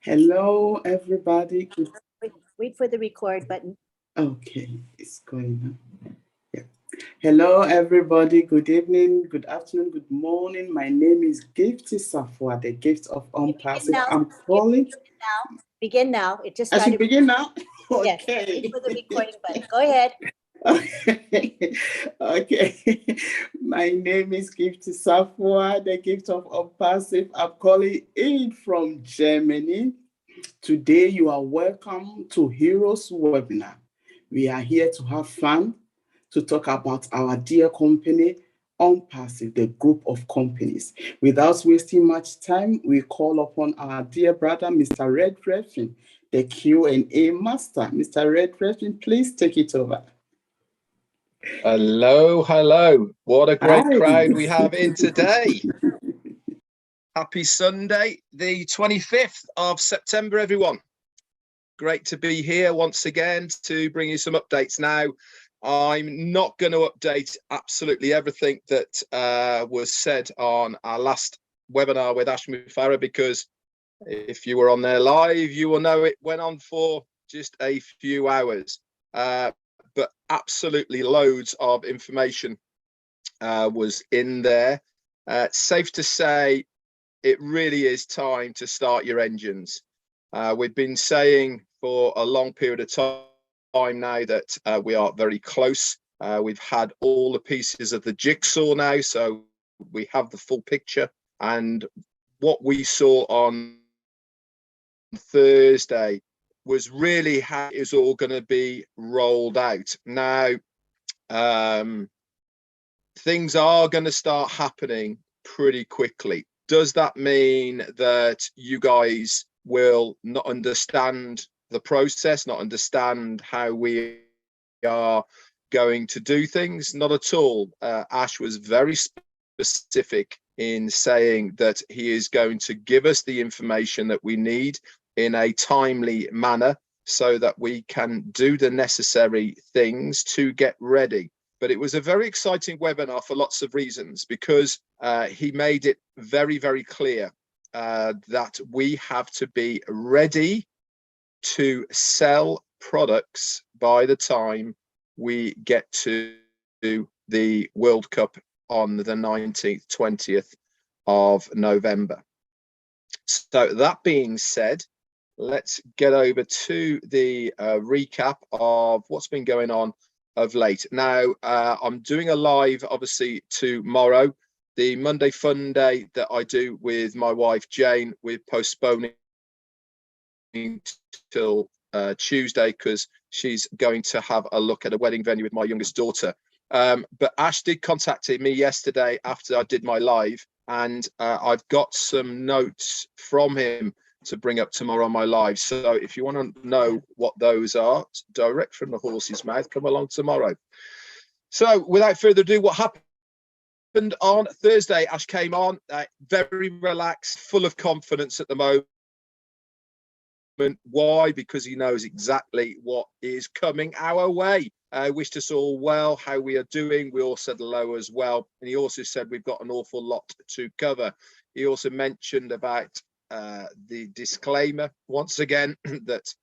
Hello, everybody. Wait for the record button. Okay, it's going now. Yeah. Hello, everybody. Good evening, good afternoon, good morning. My name is Gifty Safwa, the gift of unpassive. I'm calling. Begin now. It just I should started. begin now? Yes. Okay. Wait for the recording button. Go ahead. Okay. My name is Gifty Safwa, the gift of unpassive. I'm calling in from Germany. Today, you are welcome to Heroes webinar. We are here to have fun, to talk about our dear company, Unpassive, the group of companies. Without wasting much time, we call upon our dear brother, Mr. Red Redfin, the Q&A master. Mr. Red Redfin, please take it over. Hello. What a great Hi. crowd we have in today. Happy Sunday, the 25th of September, everyone. Great to be here once again to bring you some updates. Now, I'm not going to update absolutely everything that was said on our last webinar with Ashmi Farah, because if you were on there live, you will know it went on for just a few hours. But absolutely loads of information was in there. Safe to say, it really is time to start your engines. We've been saying for a long period of time now that we are very close. We've had all the pieces of the jigsaw now, so we have the full picture. And what we saw on Thursday was really how it's all going to be rolled out. Now, things are going to start happening pretty quickly. Does that mean that you guys will not understand the process, not understand how we are going to do things? Not at all. Ash was very specific in saying that he is going to give us the information that we need in a timely manner so that we can do the necessary things to get ready. But it was a very exciting webinar for lots of reasons, because he made it very, very clear that we have to be ready to sell products by the time we get to the World Cup on the 19th, 20th of November. So that being said, let's get over to the recap of what's been going on of late. Now, I'm doing a live, obviously, tomorrow. The Monday Fun Day that I do with my wife, Jane, we're postponing till Tuesday because she's going to have a look at a wedding venue with my youngest daughter. But Ash did contact me yesterday after I did my live, and I've got some notes from him to bring up tomorrow on my live. So if you want to know what those are, direct from the horse's mouth, come along tomorrow. So without further ado, what happened on Thursday? Ash came on very relaxed, full of confidence at the moment. Why? Because he knows exactly what is coming our way. Wished us all well, how we are doing. We all said hello as well. And he also said we've got an awful lot to cover. He also mentioned about the disclaimer once again that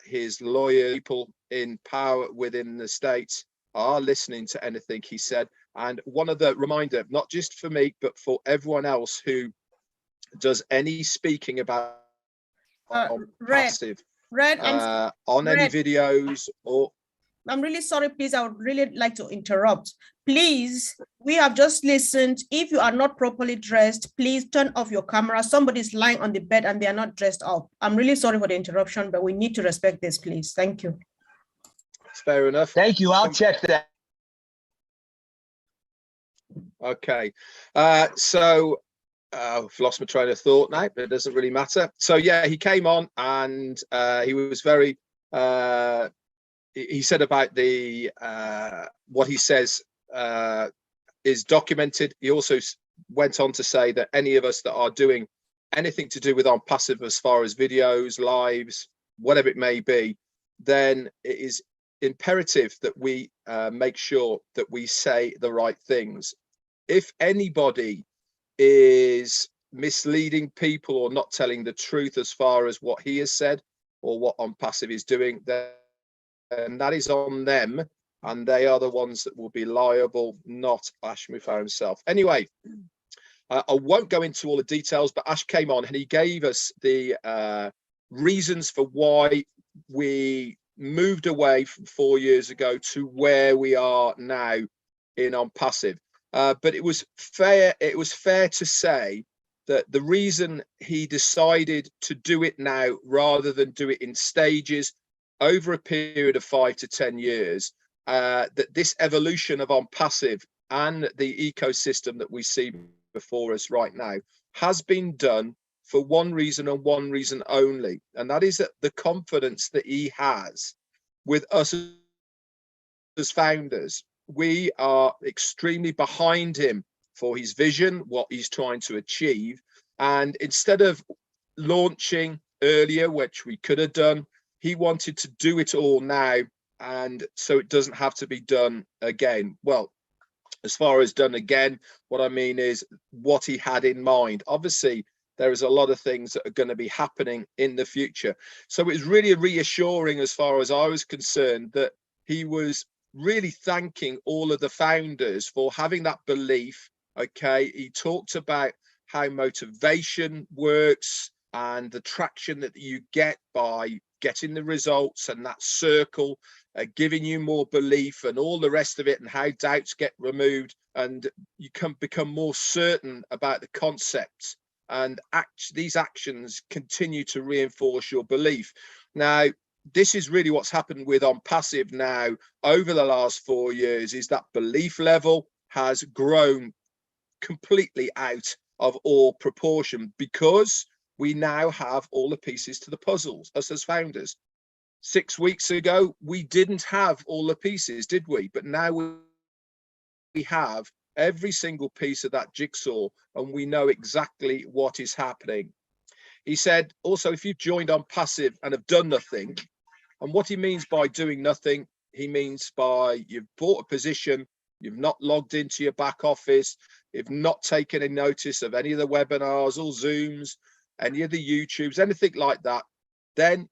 his lawyer people in power within the States are listening to anything he said. And one of the reminder, not just for me, but for everyone else who does any speaking about passive on any videos or... I'm really sorry, please. I would really like to interrupt. Please, we have just listened. If you are not properly dressed, please turn off your camera. Somebody's lying on the bed and they are not dressed up. I'm really sorry for the interruption, but we need to respect this, please. Thank you. Fair enough. Thank you. I'll check that. Okay. I've lost my train of thought now, but it doesn't really matter. So yeah, he came on and he was very... he said about the what he says is documented. He also went on to say that any of us that are doing anything to do with Unpassive as far as videos, lives, whatever it may be, then it is imperative that we make sure that we say the right things. If anybody is misleading people or not telling the truth as far as what he has said or what OnPassive is doing, then that is on them, and they are the ones that will be liable, not Ash Mufar himself. Anyway, I won't go into all the details, but Ash came on and he gave us the reasons for why we moved away from 4 years ago to where we are now in OnPassive. But it was fair to say that the reason he decided to do it now rather than do it in stages over a period of 5 to 10 years, that this evolution of OnPassive and the ecosystem that we see before us right now has been done for one reason and one reason only, and that is that the confidence that he has with us as founders. We are extremely behind him for his vision, what he's trying to achieve, and instead of launching earlier, which we could have done, he wanted to do it all now, and so it doesn't have to be done again. Well, as far as done again, what I mean is what he had in mind. Obviously, there is a lot of things that are going to be happening in the future. So it was really reassuring as far as I was concerned that he was really thanking all of the founders for having that belief. Okay, he talked about how motivation works and the traction that you get by getting the results and that circle giving you more belief and all the rest of it, and how doubts get removed and you can become more certain about the concepts, and these actions continue to reinforce your belief. Now, this is really what's happened with OnPassive now over the last 4 years, is that belief level has grown completely out of all proportion because we now have all the pieces to the puzzles, us as founders. 6 weeks ago, we didn't have all the pieces, did we? But now we have every single piece of that jigsaw, and we know exactly what is happening. He said, also, if you've joined OnPassive and have done nothing, and what he means by doing nothing, he means by you've bought a position, you've not logged into your back office, you've not taken a notice of any of the webinars or Zooms, any of the YouTubes, anything like that, then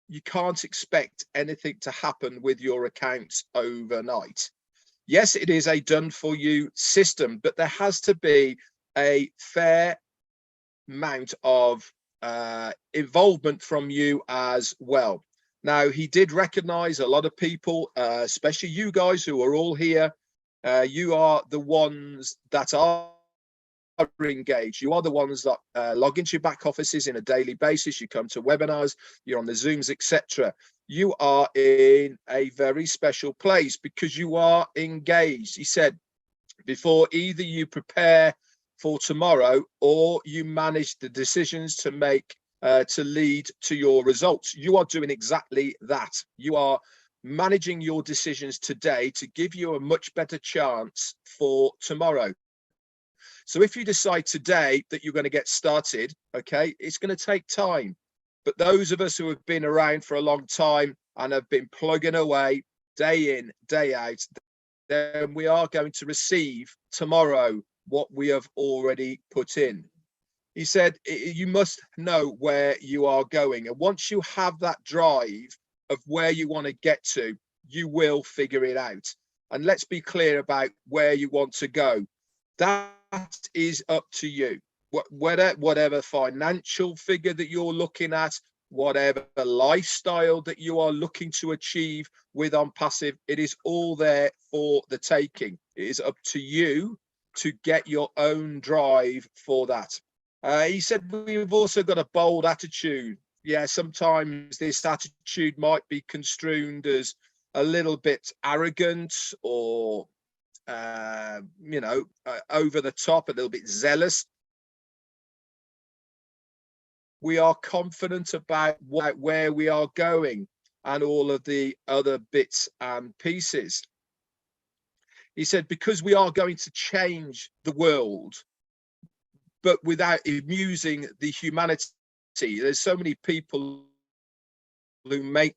you can't expect anything to happen with your accounts overnight. Yes, it is a done for you system, but there has to be a fair amount of involvement from you as well. Now, he did recognize a lot of people, especially you guys who are all here. You are the ones that are engaged. You are the ones that log into your back offices in a daily basis. You come to webinars, you're on the Zooms, etc. You are in a very special place because you are engaged. He said, before either you prepare for tomorrow or you manage the decisions to make to lead to your results, you are doing exactly that. You are managing your decisions today to give you a much better chance for tomorrow. So if you decide today that you're going to get started, okay, it's going to take time. But those of us who have been around for a long time and have been plugging away day in, day out, then we are going to receive tomorrow what we have already put in. He said, you must know where you are going. And once you have that drive of where you want to get to, you will figure it out. And let's be clear about where you want to go. That is up to you. Whatever financial figure that you're looking at, whatever lifestyle that you are looking to achieve with OnPassive, it is all there for the taking. It is up to you to get your own drive for that. He said, we've also got a bold attitude. Yeah, sometimes this attitude might be construed as a little bit arrogant or over the top, a little bit zealous. We are confident about where we are going and all of the other bits and pieces. He said, because we are going to change the world, but without amusing the humanity. There's so many people who make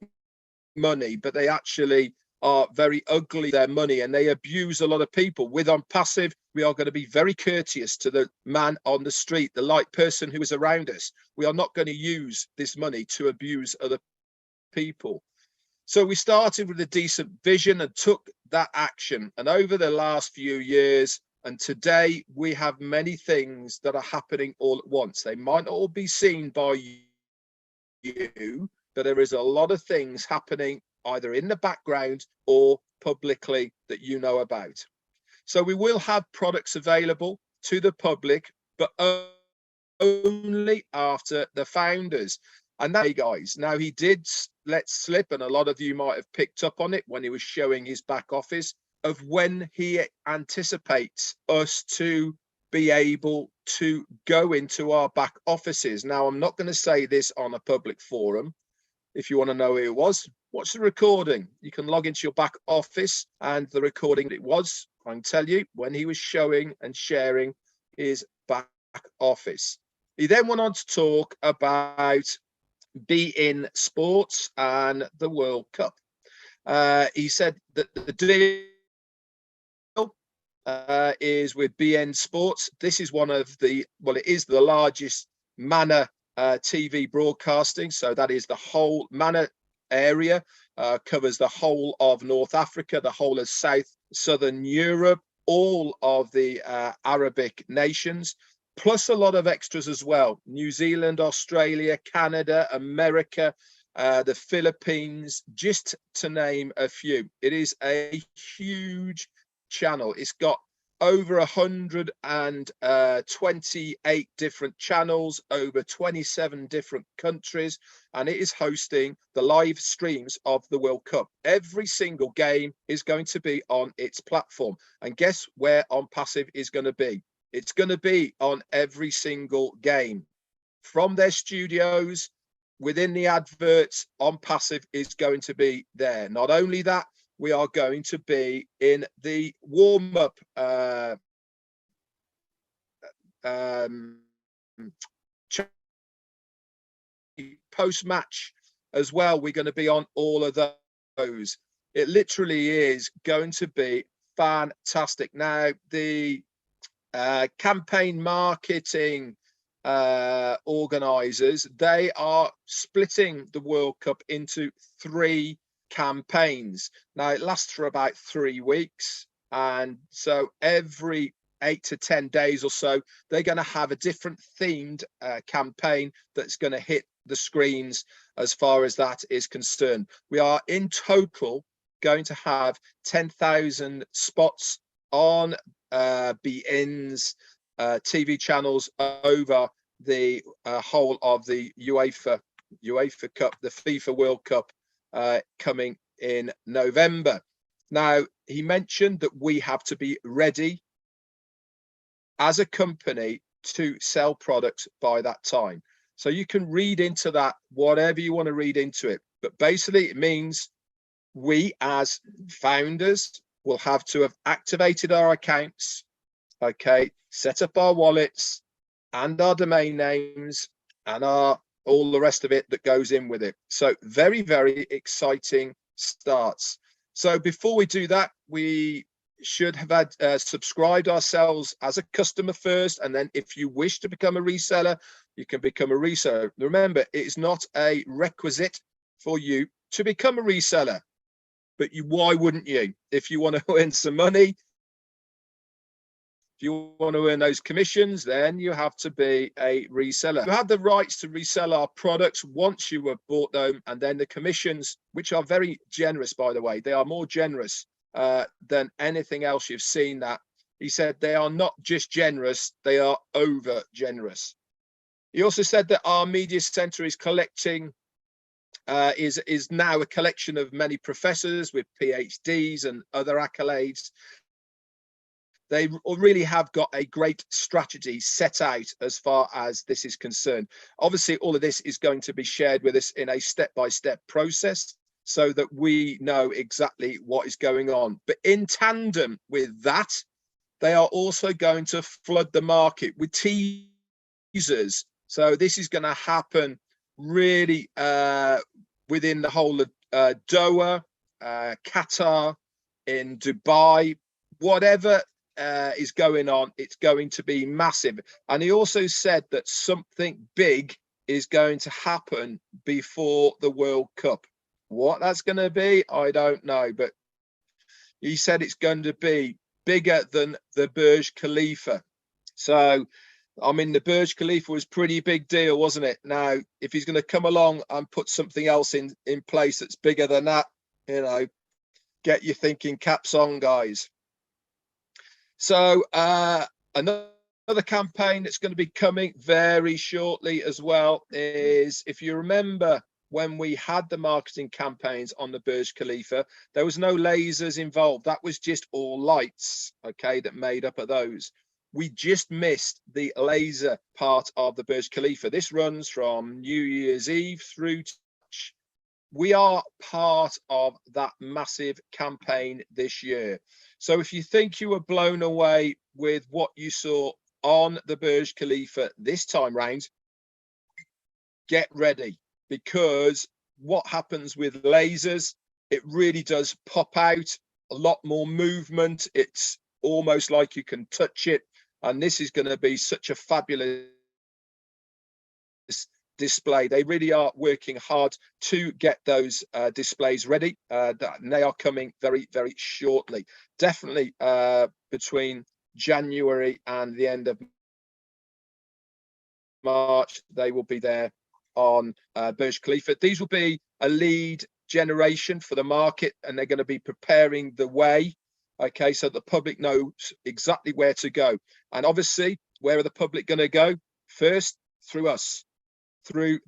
money, but they actually are very ugly, their money, and they abuse a lot of people. With On Passive, we are going to be very courteous to the man on the street, the light person who is around us. We are not going to use this money to abuse other people. So we started with a decent vision and took that action. And over the last few years and today, we have many things that are happening all at once. They might not all be seen by you, but there is a lot of things happening either in the background or publicly that you know about. So we will have products available to the public, but only after the founders. And that, hey guys, now he did let slip, and a lot of you might have picked up on it when he was showing his back office, of when he anticipates us to be able to go into our back offices. Now, I'm not going to say this on a public forum. If you want to know who it was, watch the recording. You can log into your back office and the recording it was, I can tell you, when he was showing and sharing his back office. He then went on to talk about beIN Sports and the World Cup. He said that the deal is with beIN Sports. This is one of the, well, it is the largest manor TV broadcasting. So that is the whole manor area, covers the whole of North Africa, the whole of Southern Europe, all of the Arabic nations, plus a lot of extras as well. New Zealand, Australia, Canada, America, the Philippines, just to name a few. It is a huge channel. It's got over 128 different channels, over 27 different countries, and it is hosting the live streams of the World Cup. Every single game is going to be on its platform. And guess where On Passive is going to be? It's going to be on every single game. From their studios, within the adverts, On Passive is going to be there. Not only that, we are going to be in the warm-up post-match as well. We're going to be on all of those. It literally is going to be fantastic. Now, the campaign marketing organizers, they are splitting the World Cup into 3 campaigns. Now it lasts for about 3 weeks, and so every 8 to 10 days or so they're going to have a different themed campaign that's going to hit the screens as far as that is concerned. We are in total going to have 10,000 spots on beIN's TV channels over the whole of the UEFA Cup, the FIFA World Cup, coming in November. Now, he mentioned that we have to be ready as a company to sell products by that time. So you can read into that whatever you want to read into it. But basically, it means we as founders will have to have activated our accounts, okay, set up our wallets and our domain names and our all the rest of it that goes in with it. So very, very exciting starts. So before we do that, we should have had subscribed ourselves as a customer first, and then if you wish to become a reseller, you can become a reseller. Remember, it is not a requisite for you to become a reseller, but why wouldn't you? If you want to earn some money, if you want to earn those commissions, then you have to be a reseller. You have the rights to resell our products once you have bought them, and then the commissions, which are very generous, by the way, they are more generous than anything else you've seen. That he said they are not just generous, they are over generous. He also said that our media center is collecting is now a collection of many professors with PhDs and other accolades. They really have got a great strategy set out as far as this is concerned. Obviously, all of this is going to be shared with us in a step-by-step process so that we know exactly what is going on. But in tandem with that, they are also going to flood the market with teasers. So this is going to happen really within the whole of Doha, Qatar, in Dubai, whatever is going on, it's going to be massive. And he also said that something big is going to happen before the World Cup. What that's going to be, I don't know, but he said it's going to be bigger than the Burj Khalifa. So, I mean, the Burj Khalifa was pretty big deal, wasn't it? Now, if he's going to come along and put something else in place that's bigger than that, you know, get your thinking caps on, guys. So another campaign that's going to be coming very shortly as well is, if you remember, when we had the marketing campaigns on the Burj Khalifa, there was no lasers involved. That was just all lights, okay, that made up of those. We just missed the laser part of the Burj Khalifa. This runs from New Year's Eve through to March. We are part of that massive campaign this year. So if you think you were blown away with what you saw on the Burj Khalifa this time round, get ready, because what happens with lasers, it really does pop out, a lot more movement. It's almost like you can touch it. And this is going to be such a fabulous display. They really are working hard to get those displays ready, and they are coming very, very shortly. Definitely between January and the end of March, they will be there on Burj Khalifa. These will be a lead generation for the market, and they're going to be preparing the way, okay, so the public knows exactly where to go. And obviously, where are the public going to go? First, through us, through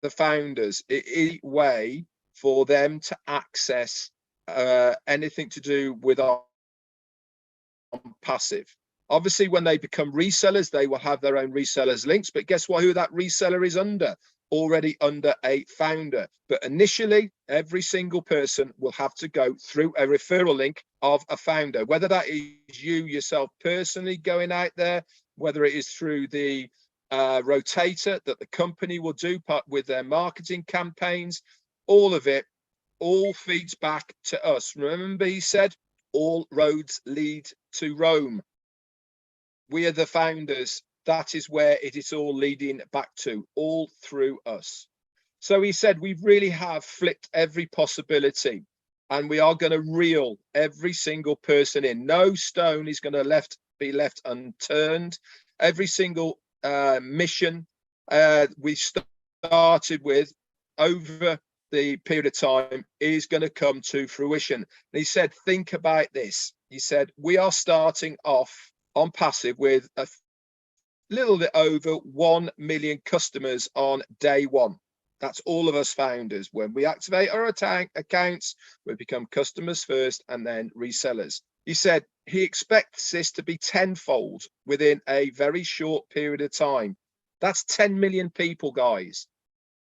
the founders. It is a way for them to access anything to do with our passive. Obviously, when they become resellers, they will have their own resellers links, but guess what, who that reseller is under? Already under a founder. But initially, every single person will have to go through a referral link of a founder, whether that is you yourself personally going out there, whether it is through the rotator that the company will do part with their marketing campaigns. All of it, all feeds back to us. Remember, he said, all roads lead to Rome. We are the founders. That is where it is all leading back to, all through us. So he said, we really have flipped every possibility, and we are going to reel every single person in. No stone is going to be left unturned. Every single mission we started with over the period of time is going to come to fruition. And he said, think about this. He said, we are starting off on passive with a little bit over 1 million customers on day one. That's all of us founders. When we activate our accounts, we become customers first and then resellers. He said he expects this to be tenfold within a very short period of time. That's 10 million people, guys.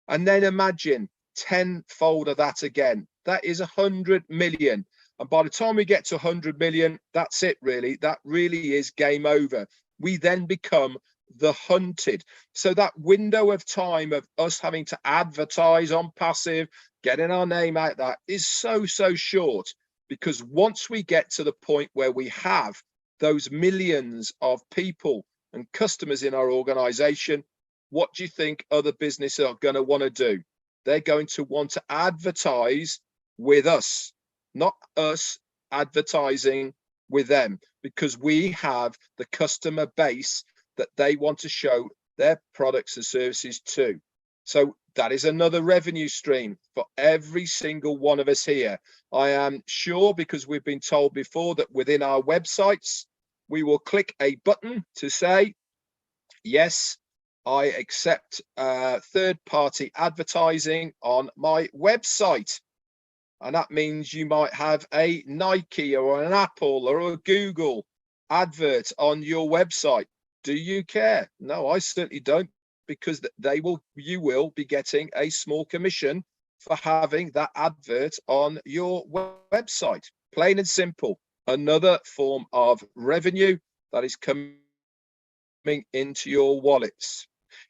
And then imagine tenfold of that again. That is 100 million. And by the time we get to 100 million, that's it, really. That really is game over. We then become the hunted. So that window of time of us having to advertise on passive, getting our name out, that is so short. Because once we get to the point where we have those millions of people and customers in our organization, what do you think other businesses are going to want to do? They're going to want to advertise with us, not us advertising with them, because we have the customer base that they want to show their products and services to. So that is another revenue stream for every single one of us here. I am sure, because we've been told before, that within our websites, we will click a button to say, yes, I accept third-party advertising on my website. And that means you might have a Nike or an Apple or a Google advert on your website. Do you care? No, I certainly don't, because you will be getting a small commission for having that advert on your website. Plain and simple. Another form of revenue that is coming into your wallets.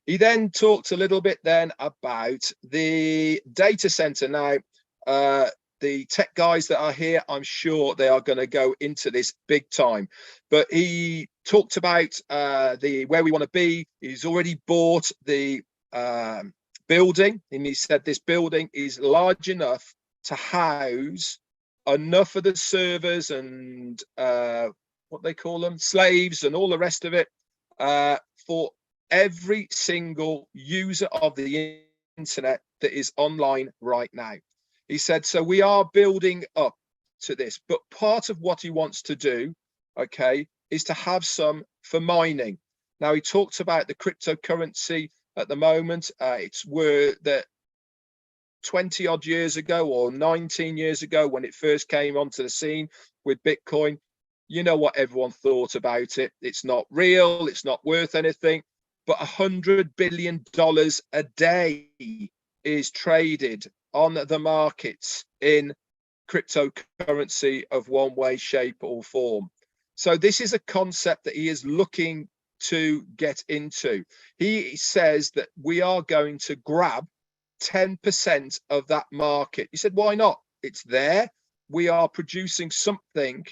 He then talked a little bit then about the data center. Now, The tech guys that are here, I'm sure they are going to go into this big time. But he talked about where we want to be. He's already bought the building, and he said this building is large enough to house enough of the servers and what they call them, slaves and all the rest of it, for every single user of the internet that is online right now. He said, so we are building up to this, but part of what he wants to do, okay, is to have some for mining. Now, he talked about the cryptocurrency at the moment. It's where that 20 odd years ago or 19 years ago when it first came onto the scene with Bitcoin, you know what everyone thought about it. It's not real, it's not worth anything, but $100 billion a day is traded on the markets in cryptocurrency of one way, shape or form. So this is a concept that he is looking to get into. He says that we are going to grab 10% of that market. He said, why not? It's there. We are producing something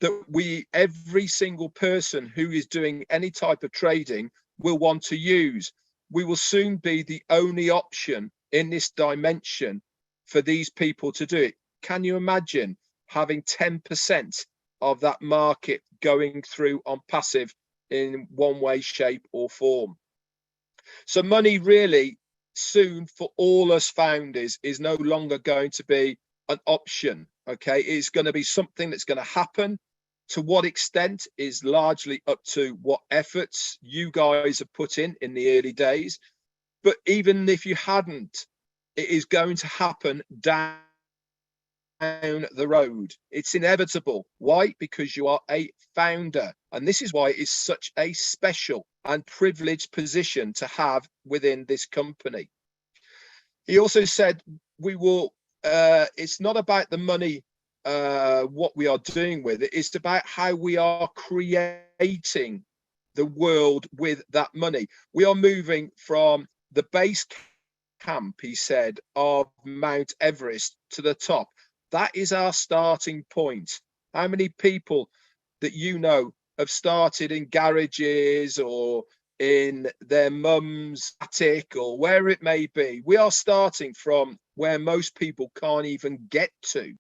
that every single person who is doing any type of trading will want to use. We will soon be the only option in this dimension for these people to do it. Can you imagine having 10% of that market going through on passive in one way, shape or form? So money really soon for all us founders is no longer going to be an option. Okay, it's going to be something that's going to happen. To what extent is largely up to what efforts you guys have put in the early days. But even if you hadn't, it is going to happen down the road. It's inevitable. Why? Because you are a founder. And this is why it's such a special and privileged position to have within this company. He also said, we will, it's not about the money, what we are doing with it. It's about how we are creating the world with that money. We are moving from the base camp, he said, of Mount Everest to the top. That is our starting point. How many people that you know have started in garages or in their mum's attic or where it may be? We are starting from where most people can't even get to.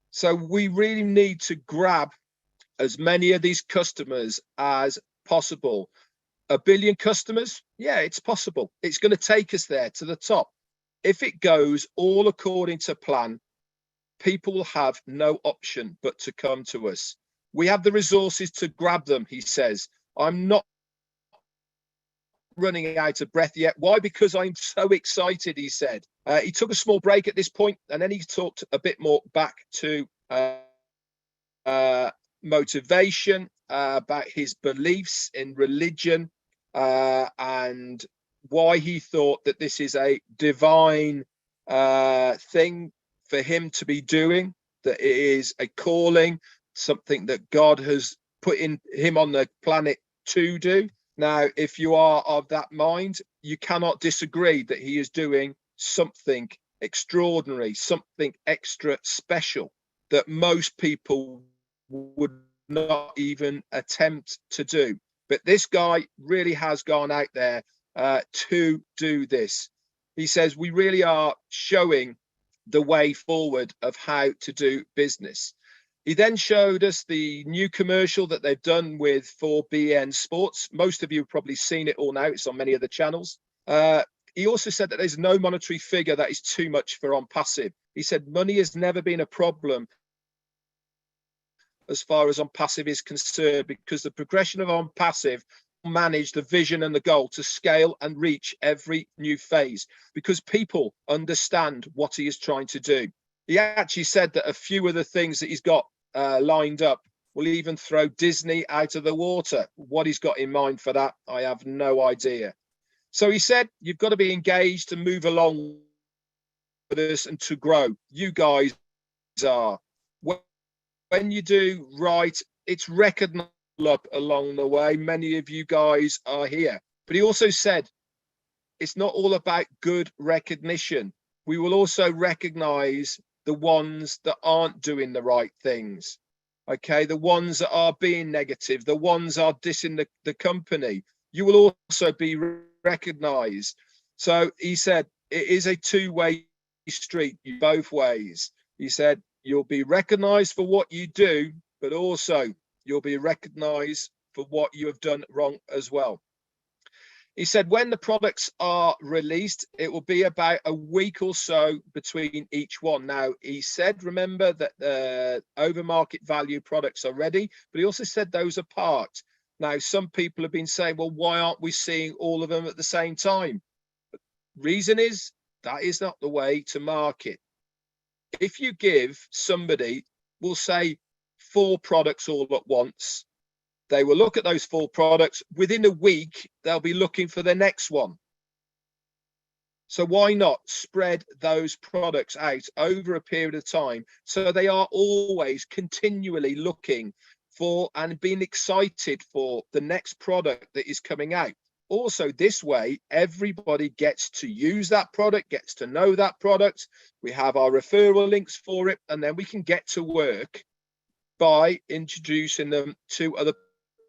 So we really need to grab as many of these customers as possible. 1 billion customers? Yeah, it's possible. It's going to take us there to the top. If it goes all according to plan, people will have no option but to come to us. We have the resources to grab them, he says. I'm not running out of breath yet. Why? Because I'm so excited, he said. He took a small break at this point, and then he talked a bit more back to motivation, about his beliefs in religion, and why he thought that this is a divine thing for him to be doing, that it is a calling, something that God has put in him on the planet to do. Now, if you are of that mind, you cannot disagree that he is doing something extraordinary, something extra special that most people would not even attempt to do. But this guy really has gone out there to do this. He says we really are showing the way forward of how to do business. He then showed us the new commercial that they've done with 4BN Sports. Most of you have probably seen it all now. It's on many of the channels. He also said that there's no monetary figure that is too much for on passive. He said money has never been a problem as far as on passive is concerned, because the progression of on passive manage the vision and the goal to scale and reach every new phase, because people understand what he is trying to do. He actually said that a few of the things that he's got lined up will even throw Disney out of the water. What he's got in mind for that, I have no idea. So he said, you've got to be engaged to move along with us and to grow. You guys are. When you do right, it's recognized up along the way. Many of you guys are here. But he also said, it's not all about good recognition. We will also recognize the ones that aren't doing the right things. Okay, the ones that are being negative, the ones are dissing the company. You will also be recognized. So he said, it is a two-way street, both ways. He said, you'll be recognized for what you do, but also you'll be recognized for what you have done wrong as well. He said, when the products are released, it will be about a week or so between each one. Now, he said, remember that the over market value products are ready, but he also said those are parked. Now, some people have been saying, well, why aren't we seeing all of them at the same time? Reason is, that is not the way to market. If you give somebody, we'll say 4 products all at once, they will look at those 4 products. Within a week, they'll be looking for the next one. So why not spread those products out over a period of time so they are always continually looking for and being excited for the next product that is coming out. Also, this way, everybody gets to use that product, gets to know that product. We have our referral links for it, and then we can get to work by introducing them to other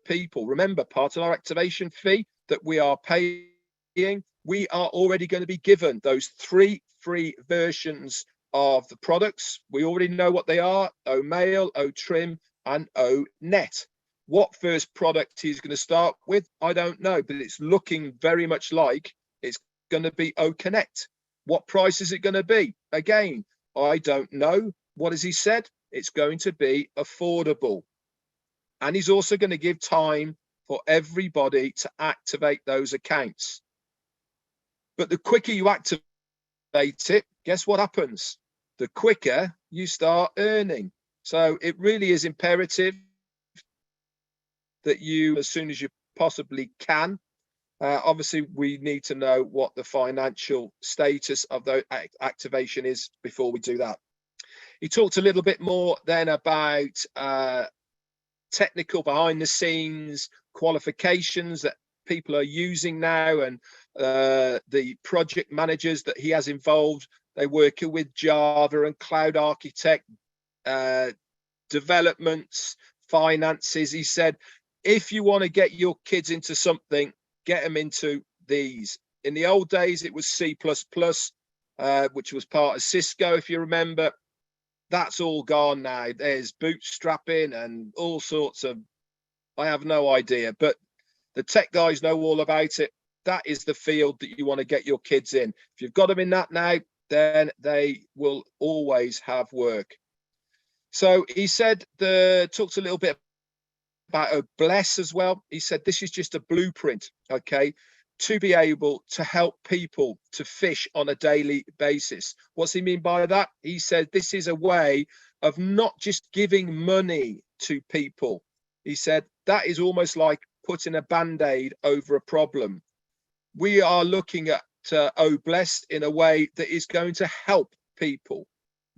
people. Remember, part of our activation fee that we are paying, we are already going to be given those 3 free versions of the products. We already know what they are: O Male, O Trim, and O Net. What first product he's going to start with, I don't know, but it's looking very much like it's going to be O Connect. What price is it going to be? Again, I don't know. What has he said? It's going to be affordable. And he's also going to give time for everybody to activate those accounts. But the quicker you activate it, guess what happens? The quicker you start earning. So it really is imperative that you, as soon as you possibly can, obviously we need to know what the financial status of the activation is before we do that. He talked a little bit more then about technical behind the scenes qualifications that people are using now, and the project managers that he has involved. They work with Java and cloud architect, developments, finances. He said, if you want to get your kids into something, get them into these. In the old days, it was C++, which was part of Cisco, if you remember. That's all gone now. There's bootstrapping and all sorts of, I have no idea, but the tech guys know all about it. That is the field that you want to get your kids in. If you've got them in that now, then they will always have work. So he said, talked a little bit about Bless as well. He said, this is just a blueprint, okay, to be able to help people to fish on a daily basis. What's he mean by that? He said, this is a way of not just giving money to people. He said, that is almost like putting a band-aid over a problem. We are looking at Bless in a way that is going to help people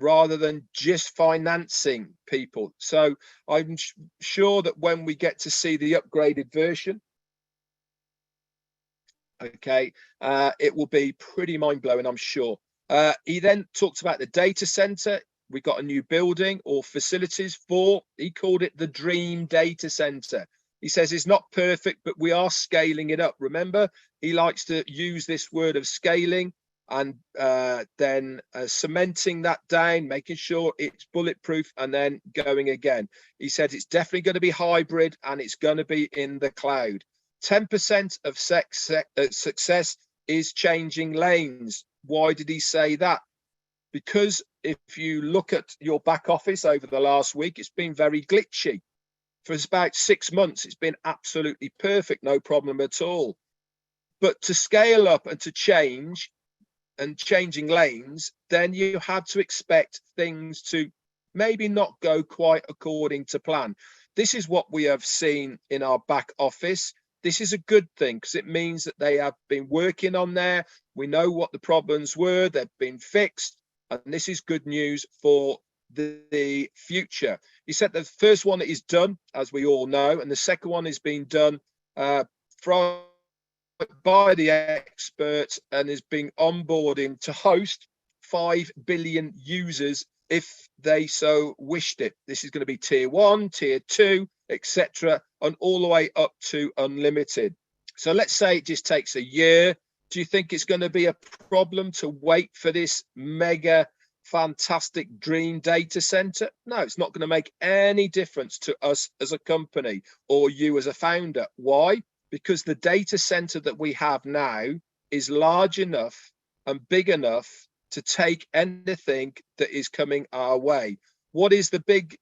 rather than just financing people. So I'm sure that when we get to see the upgraded version, okay, it will be pretty mind-blowing, I'm sure. He then talked about the data center. We got a new building or facilities for, he called it the dream data center. He says it's not perfect, but we are scaling it up. Remember, he likes to use this word of scaling and then cementing that down, making sure it's bulletproof, and then going again. He said it's definitely going to be hybrid and it's going to be in the cloud. 10% of success is changing lanes. Why did he say that? Because if you look at your back office over the last week, it's been very glitchy. For about 6 months, it's been absolutely perfect, no problem at all. But to scale up and to change and changing lanes, then you had to expect things to maybe not go quite according to plan. This is what we have seen in our back office. This is a good thing because it means that they have been working on there. We know what the problems were, they've been fixed, and this is good news for the future. He said the first one is done, as we all know, and the second one is being done by the experts and is being onboarding to host 5 billion users if they so wished it. This is going to be tier 1, tier 2, etc., and all the way up to unlimited. So let's say it just takes a year. Do you think it's going to be a problem to wait for this mega fantastic dream data center? No, it's not going to make any difference to us as a company or you as a founder. Why? Because the data center that we have now is large enough and big enough to take anything that is coming our way. What is the big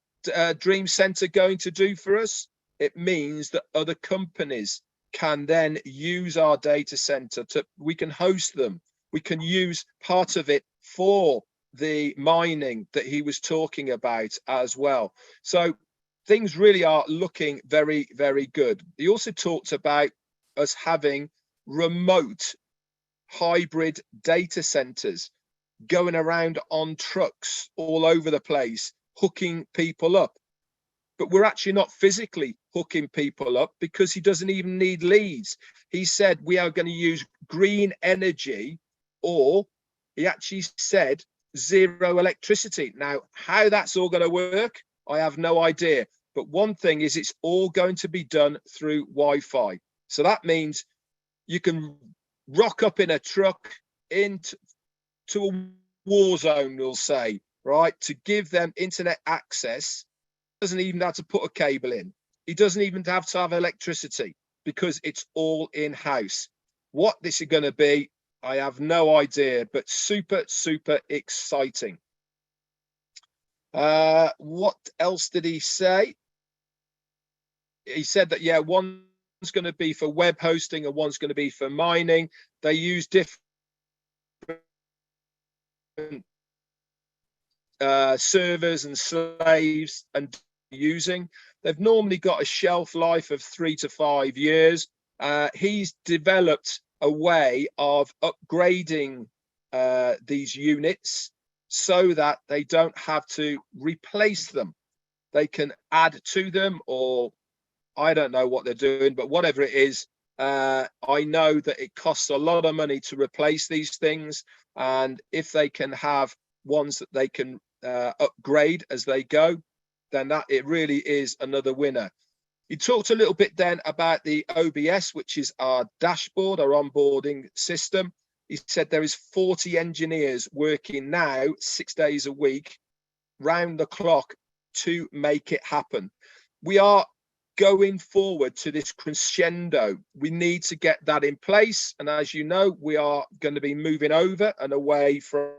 dream center going to do for us? It means that other companies can then use our data center we can host them. We can use part of it for the mining that he was talking about as well. So things really are looking very, very good. He also talked about us having remote hybrid data centers going around on trucks all over the place, hooking people up. But we're actually not physically hooking people up because he doesn't even need leads. He said we are going to use green energy, or he actually said zero electricity. Now, how that's all going to work, I have no idea. But one thing is it's all going to be done through Wi-Fi. So that means you can rock up in a truck into a war zone, we'll say, right, to give them internet access. Doesn't even have to put a cable in. He doesn't even have to have electricity because it's all in-house. What this is going to be, I have no idea, but super, super exciting. What else did he say? He said that, yeah, one's going to be for web hosting and one's going to be for mining. They use different servers and slaves and using. They've normally got a shelf life of 3 to 5 years. He's developed a way of upgrading these units so that they don't have to replace them. They can add to them, or I don't know what they're doing, but whatever it is, I know that it costs a lot of money to replace these things. And if they can have ones that they can upgrade as they go, then that it really is another winner. He talked a little bit then about the OBS, which is our dashboard, our onboarding system. He said there is 40 engineers working now 6 days a week, round the clock, to make it happen. We are going forward to this crescendo. We need to get that in place. And as you know, we are going to be moving over and away from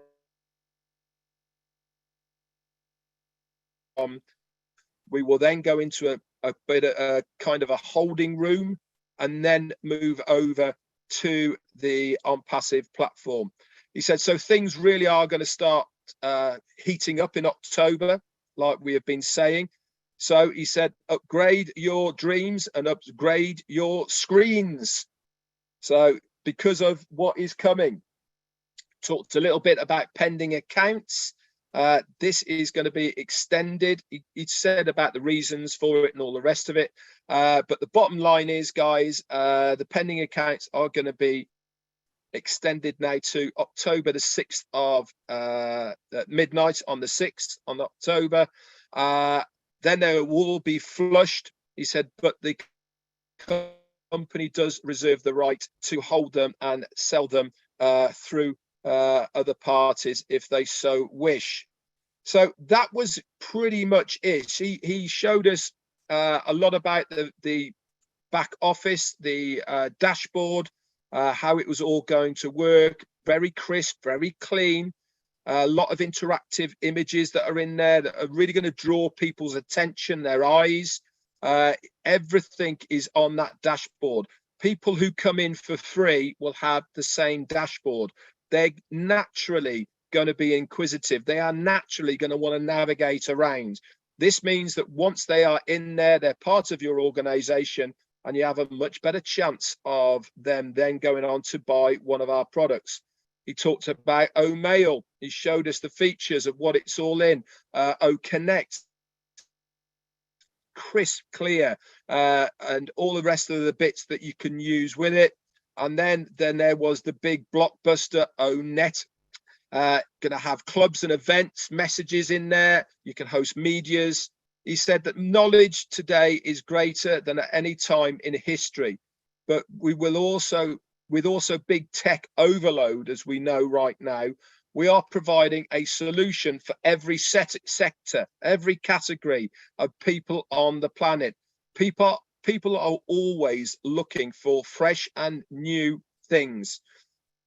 we will then go into a bit of a kind of a holding room and then move over to the OnPassive platform. He said, so things really are going to start heating up in October, like we have been saying. So he said, upgrade your dreams and upgrade your screens. So because of what is coming, talked a little bit about pending accounts. This is going to be extended. He said about the reasons for it and all the rest of it. But the bottom line is, guys, the pending accounts are going to be extended now to October the 6th of midnight on the 6th on October. Then they will be flushed, he said, but the company does reserve the right to hold them and sell them through other parties if they so wish. So that was pretty much it. He showed us a lot about the back office, the dashboard, how it was all going to work. Very crisp, very clean. A lot of interactive images that are in there that are really going to draw people's attention, their eyes. Everything is on that dashboard. People who come in for free will have the same dashboard. They're naturally going to be inquisitive. They are naturally going to want to navigate around. This means that once they are in there, they're part of your organization, and you have a much better chance of them then going on to buy one of our products. He talked about OMail. He showed us the features of what it's all in. OConnect, crisp, clear, and all the rest of the bits that you can use with it. And then there was the big blockbuster ONet. Going to have clubs and events, messages in there. You can host medias. He said that knowledge today is greater than at any time in history, but we will also, with also big tech overload, as we know right now, we are providing a solution for every sector, every category of people on the planet. People are always looking for fresh and new things.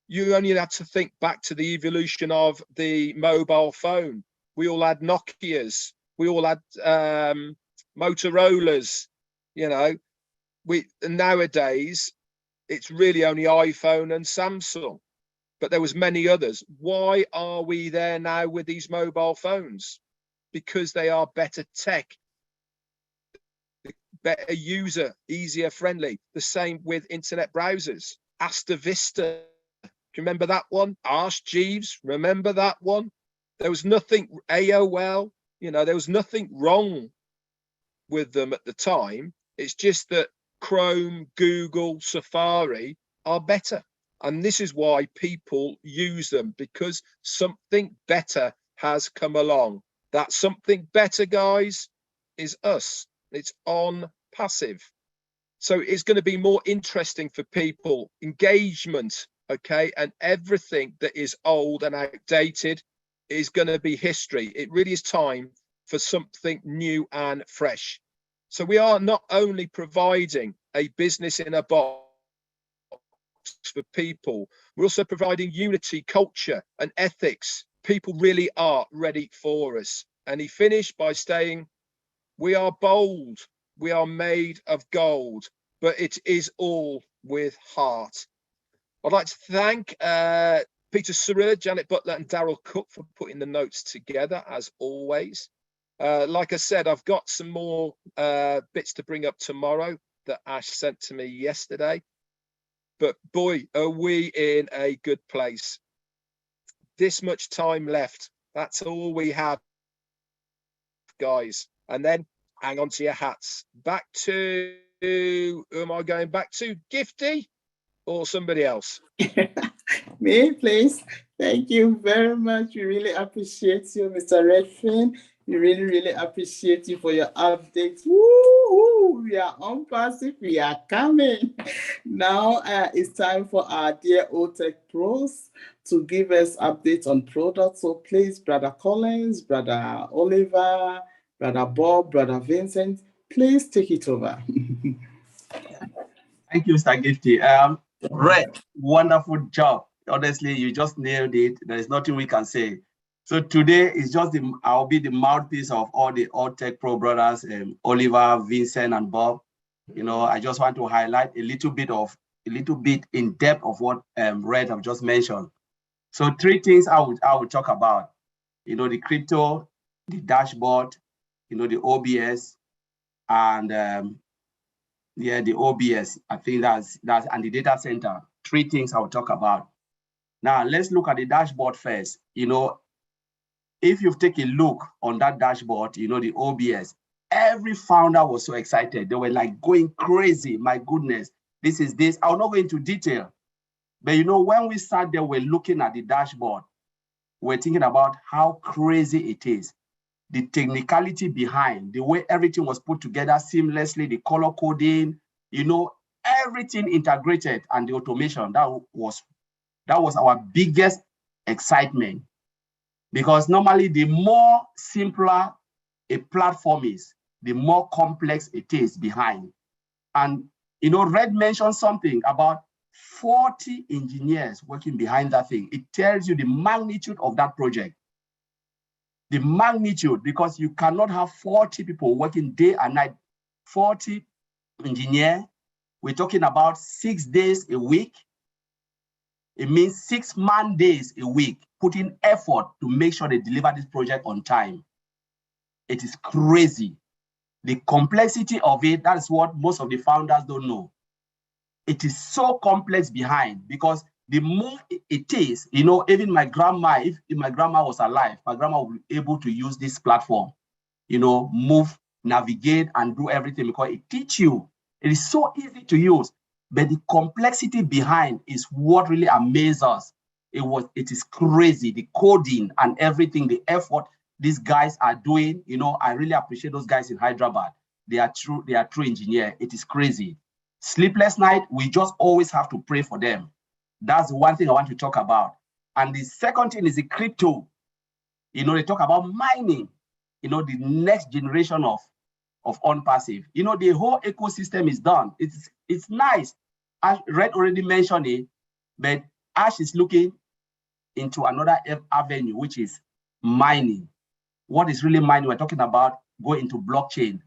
You only have to think back to the evolution of the mobile phone. We all had Nokias. We all had Motorola's. You know, nowadays it's really only iPhone and Samsung, but there was many others. Why are we there now with these mobile phones? Because they are better tech, better user, easier friendly. The same with internet browsers. Asta Vista, do you remember that one? Arse Jeeves, remember that one? There was nothing, AOL, you know, there was nothing wrong with them at the time. It's just that Chrome, Google, Safari are better. And this is why people use them, because something better has come along. That something better, guys, is us. It's on passive. So it's going to be more interesting for people, engagement, okay? And everything that is old and outdated is going to be history. It really is time for something new and fresh. So we are not only providing a business in a box for people, we're also providing unity, culture and ethics. People really are ready for us. And he finished by saying, we are bold, we are made of gold, but it is all with heart. I'd like to thank Peter Cirilla, Janet Butler and Daryl Cook for putting the notes together, as always. Like I said, I've got some more bits to bring up tomorrow that Ash sent to me yesterday. But boy, are we in a good place. This much time left. That's all we have, guys. And then hang on to your hats. Back to, who am I going back to? Gifty or somebody else? Me, please. Thank you very much. We really appreciate you, Mr. Redfin. We really, really appreciate you for your updates. Woo! We are on passive. We are coming. Now it's time for our dear old tech pros to give us updates on products. So please, Brother Collins, Brother Oliver, Brother Bob, Brother Vincent, please take it over. Thank you, Mr. Gifty. Red, wonderful job. Honestly, you just nailed it. There is nothing we can say. So today is just I'll be the mouthpiece of all the Old Tech Pro brothers, Oliver, Vincent, and Bob. You know, I just want to highlight a little bit in depth of what Red have just mentioned. So 3 things I would talk about. You know, the crypto, the dashboard, you know, the OBS, and the OBS. I think that's and the data center. 3 things I will talk about. Now let's look at the dashboard first. You know, if you take a look on that dashboard, you know, the OBS, every founder was so excited. They were like going crazy. My goodness, this is this. I'll not go into detail, but you know, when we sat there, we're looking at the dashboard, we're thinking about how crazy it is. The technicality behind, the way everything was put together seamlessly, the color coding, you know, everything integrated, and the automation, that was our biggest excitement. Because normally the more simpler a platform is, the more complex it is behind. And you know, Red mentioned something about 40 engineers working behind that thing. It tells you the magnitude of that project. The magnitude, because you cannot have 40 people working day and night, 40 engineers. We're talking about 6 days a week. It means 6 man days a week, putting effort to make sure they deliver this project on time. It is crazy. The complexity of it, that's what most of the founders don't know. It is so complex behind, because the more it is, you know, even my grandma, if my grandma was alive, my grandma would be able to use this platform, you know, move, navigate, and do everything, because it teaches you. It is so easy to use, but the complexity behind is what really amazes us. it is crazy. The coding and everything, the effort these guys are doing, you know, I really appreciate those guys in Hyderabad. They are true engineers. It is crazy. Sleepless night, we just always have to pray for them. That's the one thing I want to talk about. And the second thing is the crypto. You know, they talk about mining, you know, the next generation of on-passive. You know, the whole ecosystem is done. It's nice. Ash Red already mentioned it, but Ash is looking into another avenue, which is mining. What is really mining? We're talking about going into blockchain.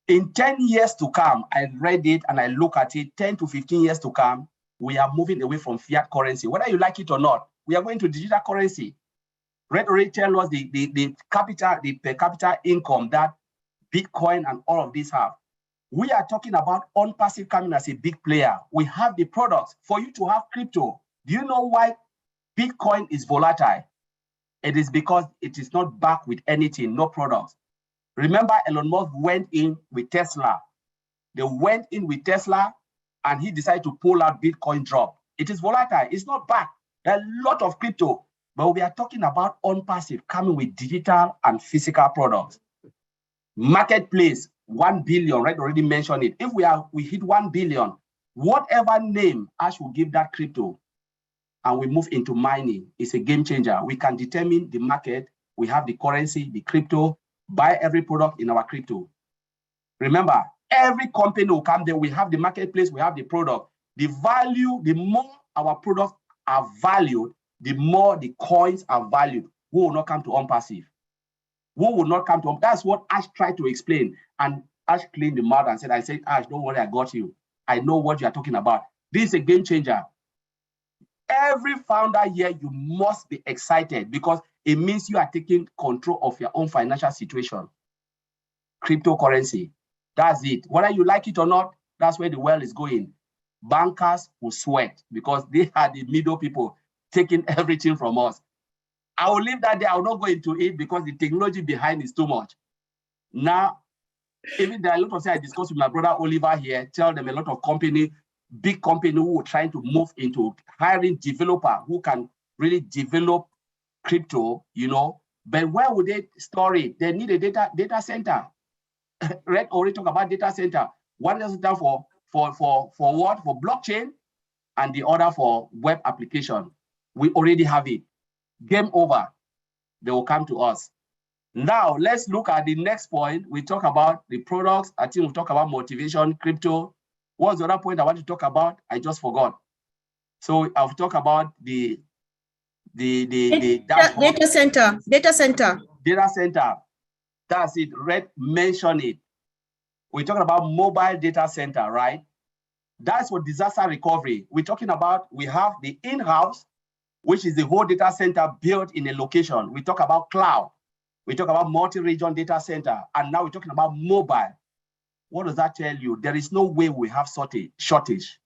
In 10 years to come, I read it and I look at it, 10 to 15 years to come, we are moving away from fiat currency. Whether you like it or not, we are going to digital currency. Red already tell us the per capita income that Bitcoin and all of these have. We are talking about on-passive coming as a big player. We have the products for you to have crypto. Do you know why Bitcoin is volatile? It is because it is not backed with anything, no products. Remember, Elon Musk went in with Tesla. They went in with Tesla and he decided to pull out Bitcoin drop. It is volatile. It's not backed. There are a lot of crypto, but we are talking about on-passive coming with digital and physical products. Marketplace, 1 billion, right? Already mentioned it. If we hit 1 billion, whatever name Ash will give that crypto, and we move into mining, it's a game changer. We can determine the market. We have the currency, the crypto, buy every product in our crypto. Remember, every company will come there. We have the marketplace, we have the product. The value, the more our products are valued, the more the coins are valued. Who will not come to on-passive? Who will not come to on? That's what Ash tried to explain. And Ash cleaned the mouth and said, Ash, don't worry, I got you. I know what you are talking about. This is a game changer. Every founder here, you must be excited because it means you are taking control of your own financial situation. Cryptocurrency, that's it. Whether you like it or not, that's where the world is going. Bankers will sweat because they are the middle people taking everything from us. I will leave that there. I will not go into it because the technology behind is too much. Now, even there are a lot of things I discussed with my brother Oliver here, tell them a lot of company, big company who are trying to move into hiring developer who can really develop crypto, you know, but where would they store it? They need a data center. Red already talk about data center. One data center for what? For blockchain, and the other for web application. We already have it. Game over. They will come to us. Now, let's look at the next point. We talk about the products. I think we'll talk about motivation, crypto. What's the other point I want to talk about? I just forgot. So I'll talk about the data center. Data center. Data center. That's it. Red mentioned it. We're talking about mobile data center, right? That's for disaster recovery. We're talking about, we have the in-house, which is the whole data center built in a location. We talk about cloud. We talk about multi-region data center. And now we're talking about mobile. What does that tell you? There is no way we have shortage.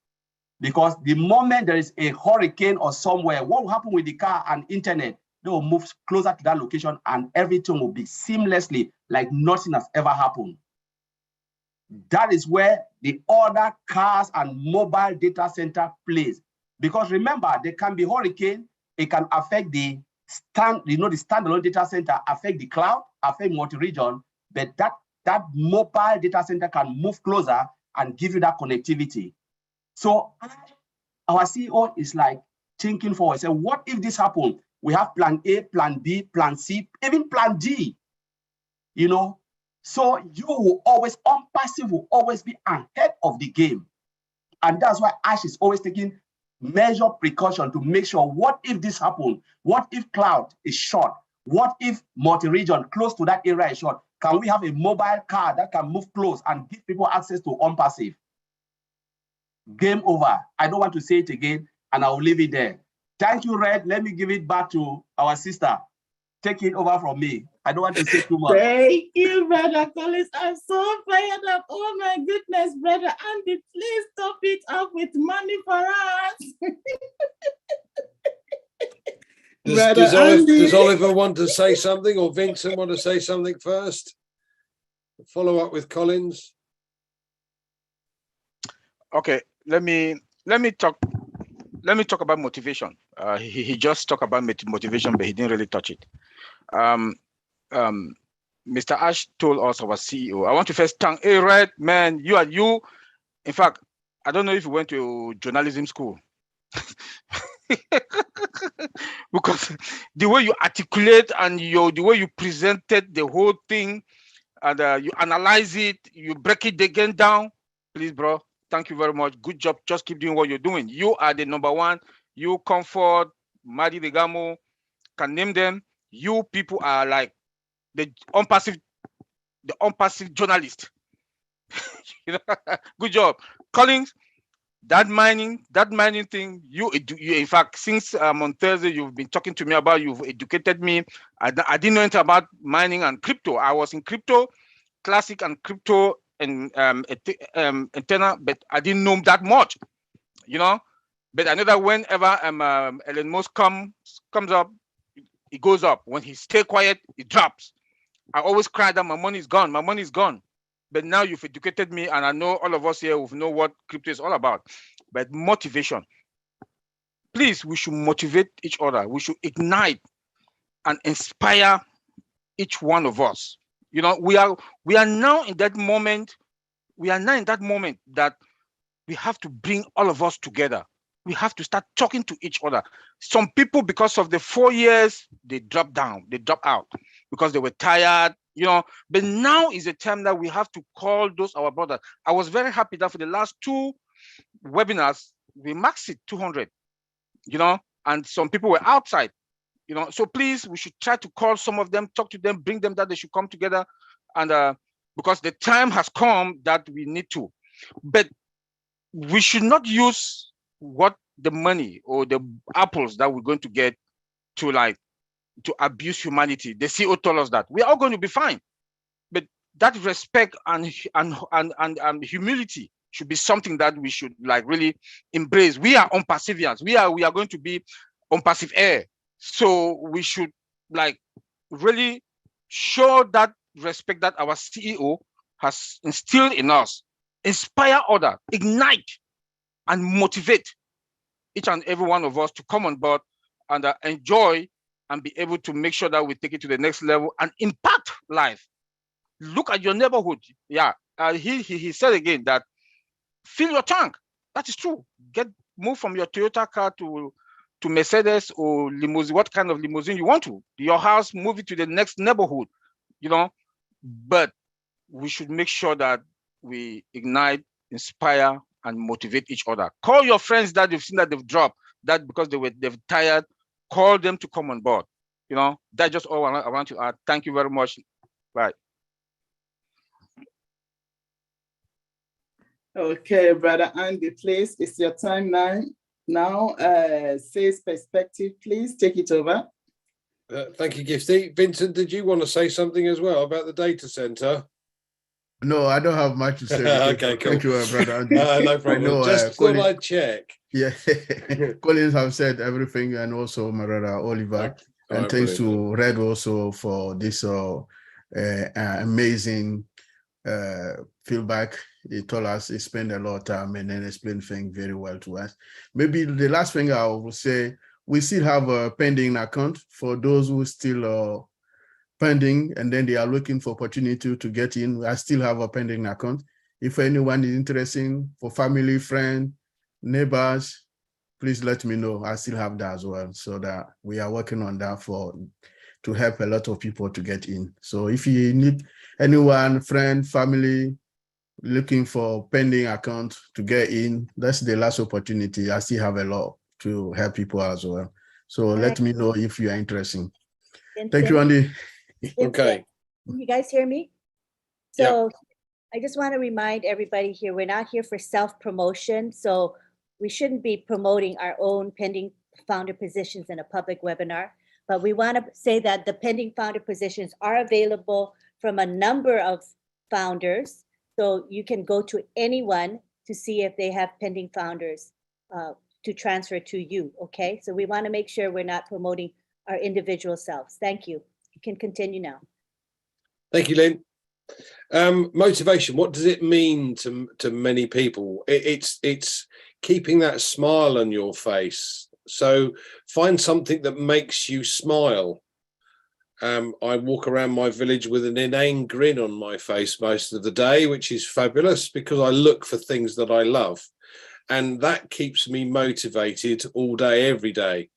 Because the moment there is a hurricane or somewhere, what will happen with the car and internet? They will move closer to that location and everything will be seamlessly like nothing has ever happened. That is where the other cars and mobile data center plays. Because remember, there can be hurricane, it can affect the standalone data center, affect the cloud, affect multi-region, but that mobile data center can move closer and give you that connectivity. So our CEO is like thinking forward, say, what if this happens? We have plan A, plan B, plan C, even plan D, you know? So you will always, on-passive will always be ahead of the game. And that's why Ash is always taking measured precaution to make sure, what if this happens? What if cloud is short? What if multi-region close to that area is short? Can we have a mobile car that can move close and give people access to on-passive? Game over. I don't want to say it again, and I'll leave it there. Thank you, Red. Let me give it back to our sister. Take it over from me. I don't want to say too much. Thank you, Brother Collins. I'm so fired up. Oh my goodness, Brother Andy, please top it up with money for us. Does Oliver want to say something, or Vincent want to say something first? Follow up with Collins. Okay, let me talk about motivation. He just talked about motivation, but he didn't really touch it. Mr. Ash told us our CEO. I want to first thank Red, man. You. In fact, I don't know if you went to journalism school. Because the way you articulate and the way you presented the whole thing, and you analyze it, you break it again down. Please, bro, thank you very much. Good job. Just keep doing what you're doing. You are the number one. You, Comfort, Madi Degamo, can name them. You people are like the unpassive journalist. You know? Good job. Collins, that mining thing, you in fact, since on Thursday you've been talking to me about, you've educated me. I didn't know anything about mining and crypto. I was in crypto classic and crypto and antenna, but I didn't know that much, you know. But I know that whenever Elon Musk comes up, it goes up. When he stay quiet, it drops. I always cry that my money is gone. My money is gone. But now you've educated me, and I know all of us here will know what crypto is all about. But motivation. Please, we should motivate each other. We should ignite and inspire each one of us. You know, we are now in that moment. We are now in that moment that we have to bring all of us together. We have to start talking to each other. Some people, because of the 4 years, they drop down, they drop out because they were tired, you know. But now is the time that we have to call those our brothers. I was very happy that for the last 2 webinars, we maxed it 200, you know, and some people were outside, you know. So please, we should try to call some of them, talk to them, bring them that they should come together. And because the time has come that we need to. But we should not use what the money or the apples that we're going to get to abuse humanity. The CEO told us that we are all going to be fine, but that respect and humility should be something that we should really embrace. We are on perseverance. We are going to be on passive air, so we should really show that respect that our CEO has instilled in us. Inspire others, ignite, and motivate each and every one of us to come on board and enjoy and be able to make sure that we take it to the next level and impact life. Look at your neighborhood. Yeah, he said again that fill your tank. That is true. Move from your Toyota car to Mercedes or limousine. What kind of limousine you want to? Your house, move it to the next neighborhood, you know. But we should make sure that we ignite, inspire, and motivate each other. Call your friends that you've seen that they've dropped, that because they've tired, call them to come on board. You know, that's just all I want to add. Thank you very much. Bye. Okay, Brother Andy, please, it's your time now. Sales perspective, please take it over. Thank you, Gifty. Vincent, did you want to say something as well about the data center? No, I don't have much to say. Okay, cool. Thank you, Brother Andy. No problem. Just thought I'd check. Yeah, Collins have said everything, and also my brother Oliver. And thanks to Red also for this amazing feedback. He told us he spent a lot of time and then explained things very well to us. Maybe the last thing I will say, we still have a pending account for those who still pending and then they are looking for opportunity to get in. I still have a pending account. If anyone is interested, for family, friend, neighbors, please let me know. I still have that as well, so that we are working on that to help a lot of people to get in. So if you need anyone, friend, family, looking for pending account to get in, that's the last opportunity. I still have a lot to help people as well. So let me know if you are interested. Thank you, Andy. Okay. Can you guys hear me? So I just want to remind everybody here, we're not here for self-promotion. So we shouldn't be promoting our own pending founder positions in a public webinar. But we want to say that the pending founder positions are available from a number of founders. So you can go to anyone to see if they have pending founders to transfer to you, okay? So we want to make sure we're not promoting our individual selves. Thank you. You can continue now. Thank you, Lynn. Motivation, what does it mean to many people? It's keeping that smile on your face So find something that makes you smile. I walk around my village with an inane grin on my face most of the day, which is fabulous because I look for things that I love. And that keeps me motivated all day, every day.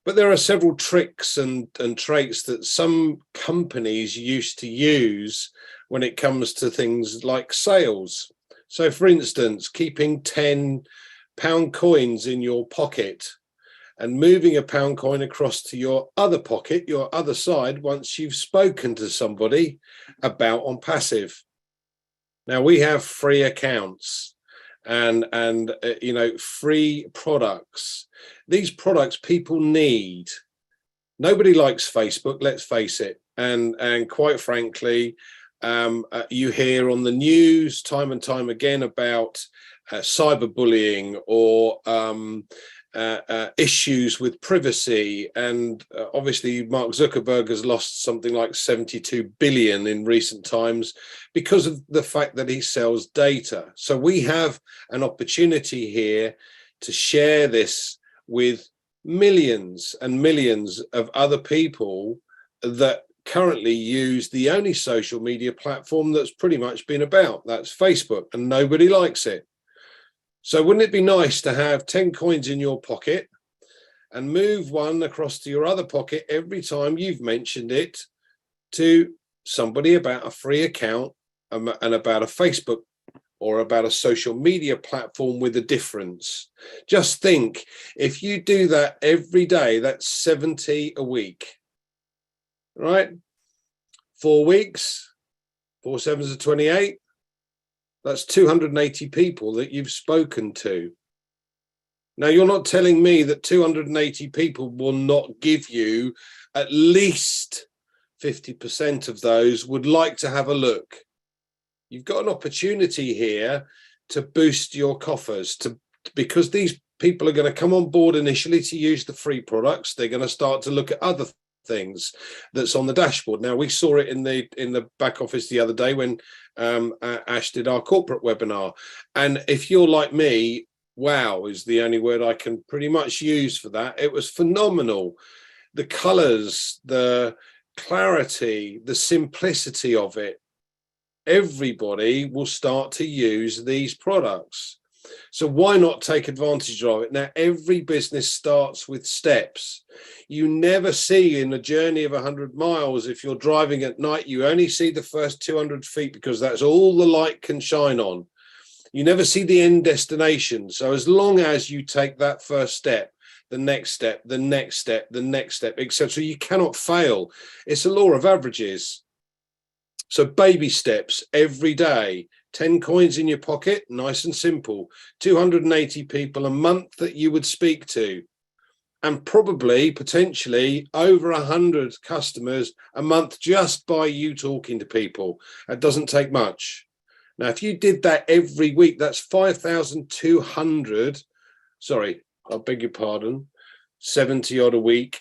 But there are several tricks and traits that some companies used to use when it comes to things like sales. So, for instance, keeping £10 coins in your pocket and moving a pound coin across to your other pocket, your other side, once you've spoken to somebody about On Passive. Now, we have free accounts and you know, free products. These products people need. Nobody likes Facebook, let's face it. And quite frankly, you hear on the news time and time again about cyberbullying or issues with privacy, and obviously Mark Zuckerberg has lost something like 72 billion in recent times because of the fact that he sells data. So we have an opportunity here to share this with millions and millions of other people that currently use the only social media platform that's pretty much been about, that's Facebook, and nobody likes it. So wouldn't it be nice to have 10 coins in your pocket and move one across to your other pocket every time you've mentioned it to somebody about a free account and about a Facebook or about a social media platform with a difference? Just think, if you do that every day, that's 70 a week, right? 4 weeks, 4 sevens are 28. That's 280 people that you've spoken to. Now, you're not telling me that 280 people will not give you at least 50% of those would like to have a look. You've got an opportunity here to boost your coffers, because these people are going to come on board initially to use the free products. They're going to start to look at other things that's on the dashboard. Now, we saw it in the back office the other day when Ash did our corporate webinar. And if you're like me, wow is the only word I can pretty much use for that. It was phenomenal. The colors, the clarity, the simplicity of it. Everybody will start to use these products. So why not take advantage of it? Now, every business starts with steps. You never see in a journey of 100 miles, if you're driving at night, you only see the first 200 feet because that's all the light can shine on. You never see the end destination. So as long as you take that first step, the next step, the next step, the next step, etc., you cannot fail. It's a law of averages. So baby steps every day. 10 coins in your pocket, nice and simple. 280 people a month that you would speak to, and probably potentially over 100 customers a month just by you talking to people. That doesn't take much. Now, if you did that every week, that's 5,200, sorry, I beg your pardon, 70 odd a week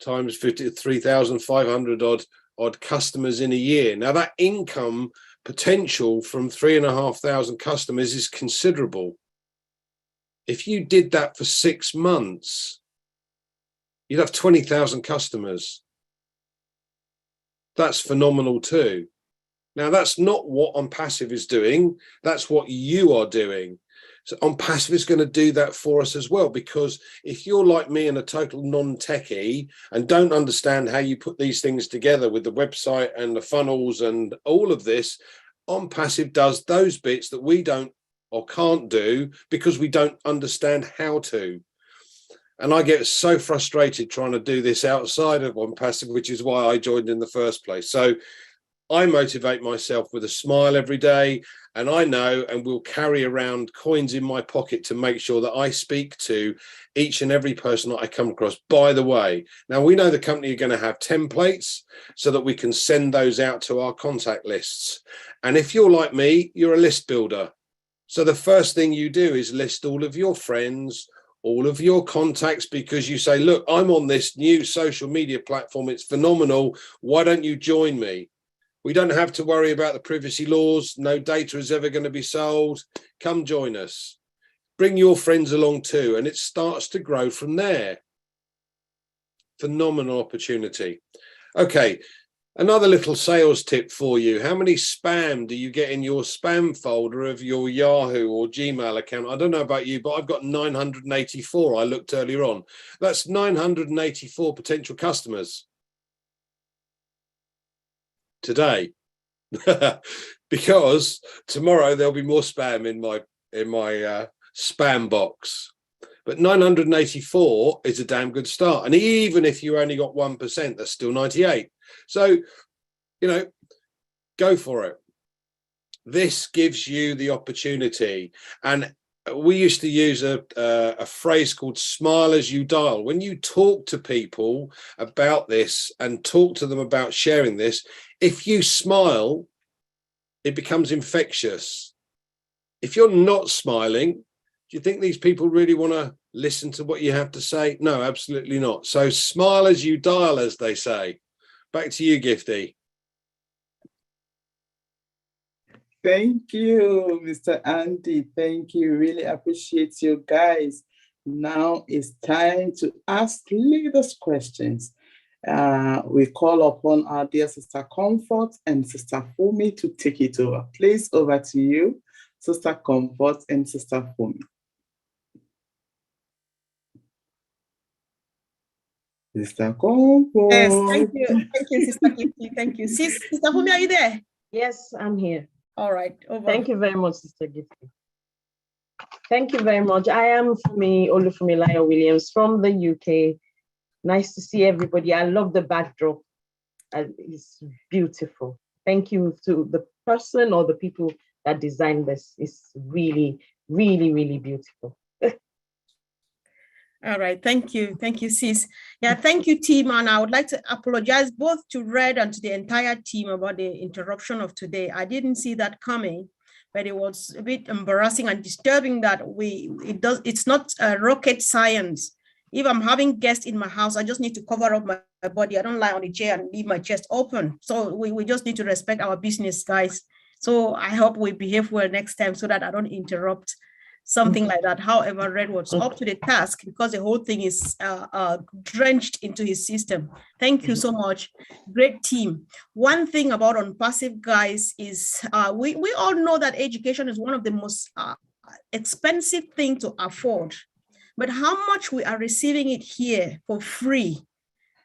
times 50, 3,500 odd customers in a year. Now, that income potential from 3,500 customers is considerable. If you did that for 6 months, you'd have 20,000 customers. That's phenomenal too. Now, that's not what On Passive is doing. That's what you are doing. So On Passive is going to do that for us as well, because if you're like me and a total non-techie and don't understand how you put these things together with the website and the funnels and all of this, On Passive does those bits that we don't or can't do because we don't understand how to. And I get so frustrated trying to do this outside of On Passive, which is why I joined in the first place. So I motivate myself with a smile every day, and I know and will carry around coins in my pocket to make sure that I speak to each and every person that I come across. By the way, now we know the company are going to have templates so that we can send those out to our contact lists. And if you're like me, you're a list builder. So the first thing you do is list all of your friends, all of your contacts, because you say, look, I'm on this new social media platform. It's phenomenal. Why don't you join me? We don't have to worry about the privacy laws. No data is ever going to be sold. Come join us. bring your friends along too, and it starts to grow from there. Phenomenal opportunity. Okay, another little sales tip for you. How many spam do you get in your spam folder of your Yahoo or Gmail account? I don't know about you, but I've got 984. I looked earlier on. That's 984 potential customers today. Because tomorrow there'll be more spam in my spam box. But 984 is a damn good start. And even if you only got 1%, that's still 98. So, you know, go for it. This gives you the opportunity. And we used to use a phrase called smile as you dial. When you talk to people about this and talk to them about sharing this, if you smile, it becomes infectious. If you're not smiling, do you think these people really want to listen to what you have to say? No, absolutely not. So smile as you dial, as they say. Back to you, Gifty. Thank you, Mr. Andy. Thank you. Really appreciate you guys. Now it's time to ask leaders questions. We call upon our dear Sister Comfort and Sister Fumi to take it over. Please, over to you, Sister Comfort and Sister Fumi. Sister Comfort. Yes, thank you, Sister Gifty. Thank you. Sister Fumi, are you there? Yes, I'm here. All right, over. Thank you very much, Sister Gifty. Thank you very much. I am Fumi Olufumilayo Williams from the UK. Nice to see everybody. I love the backdrop. It's beautiful. Thank you to the person or the people that designed this. It's really, really, really beautiful. All right, thank you, sis. Yeah, thank you, team. And I would like to apologize both to Red and to the entire team about the interruption of today. I didn't see that coming, but it was a bit embarrassing and disturbing that it's not rocket science. If I'm having guests in my house, I just need to cover up my body. I don't lie on the chair and leave my chest open. So we just need to respect our business, guys. So I hope we behave well next time so that I don't interrupt something like that. However, Red was up to the task because the whole thing is drenched into his system. Thank you so much. Great team. One thing about OnPassive, guys, is we all know that education is one of the most expensive things to afford. But how much we are receiving it here for free,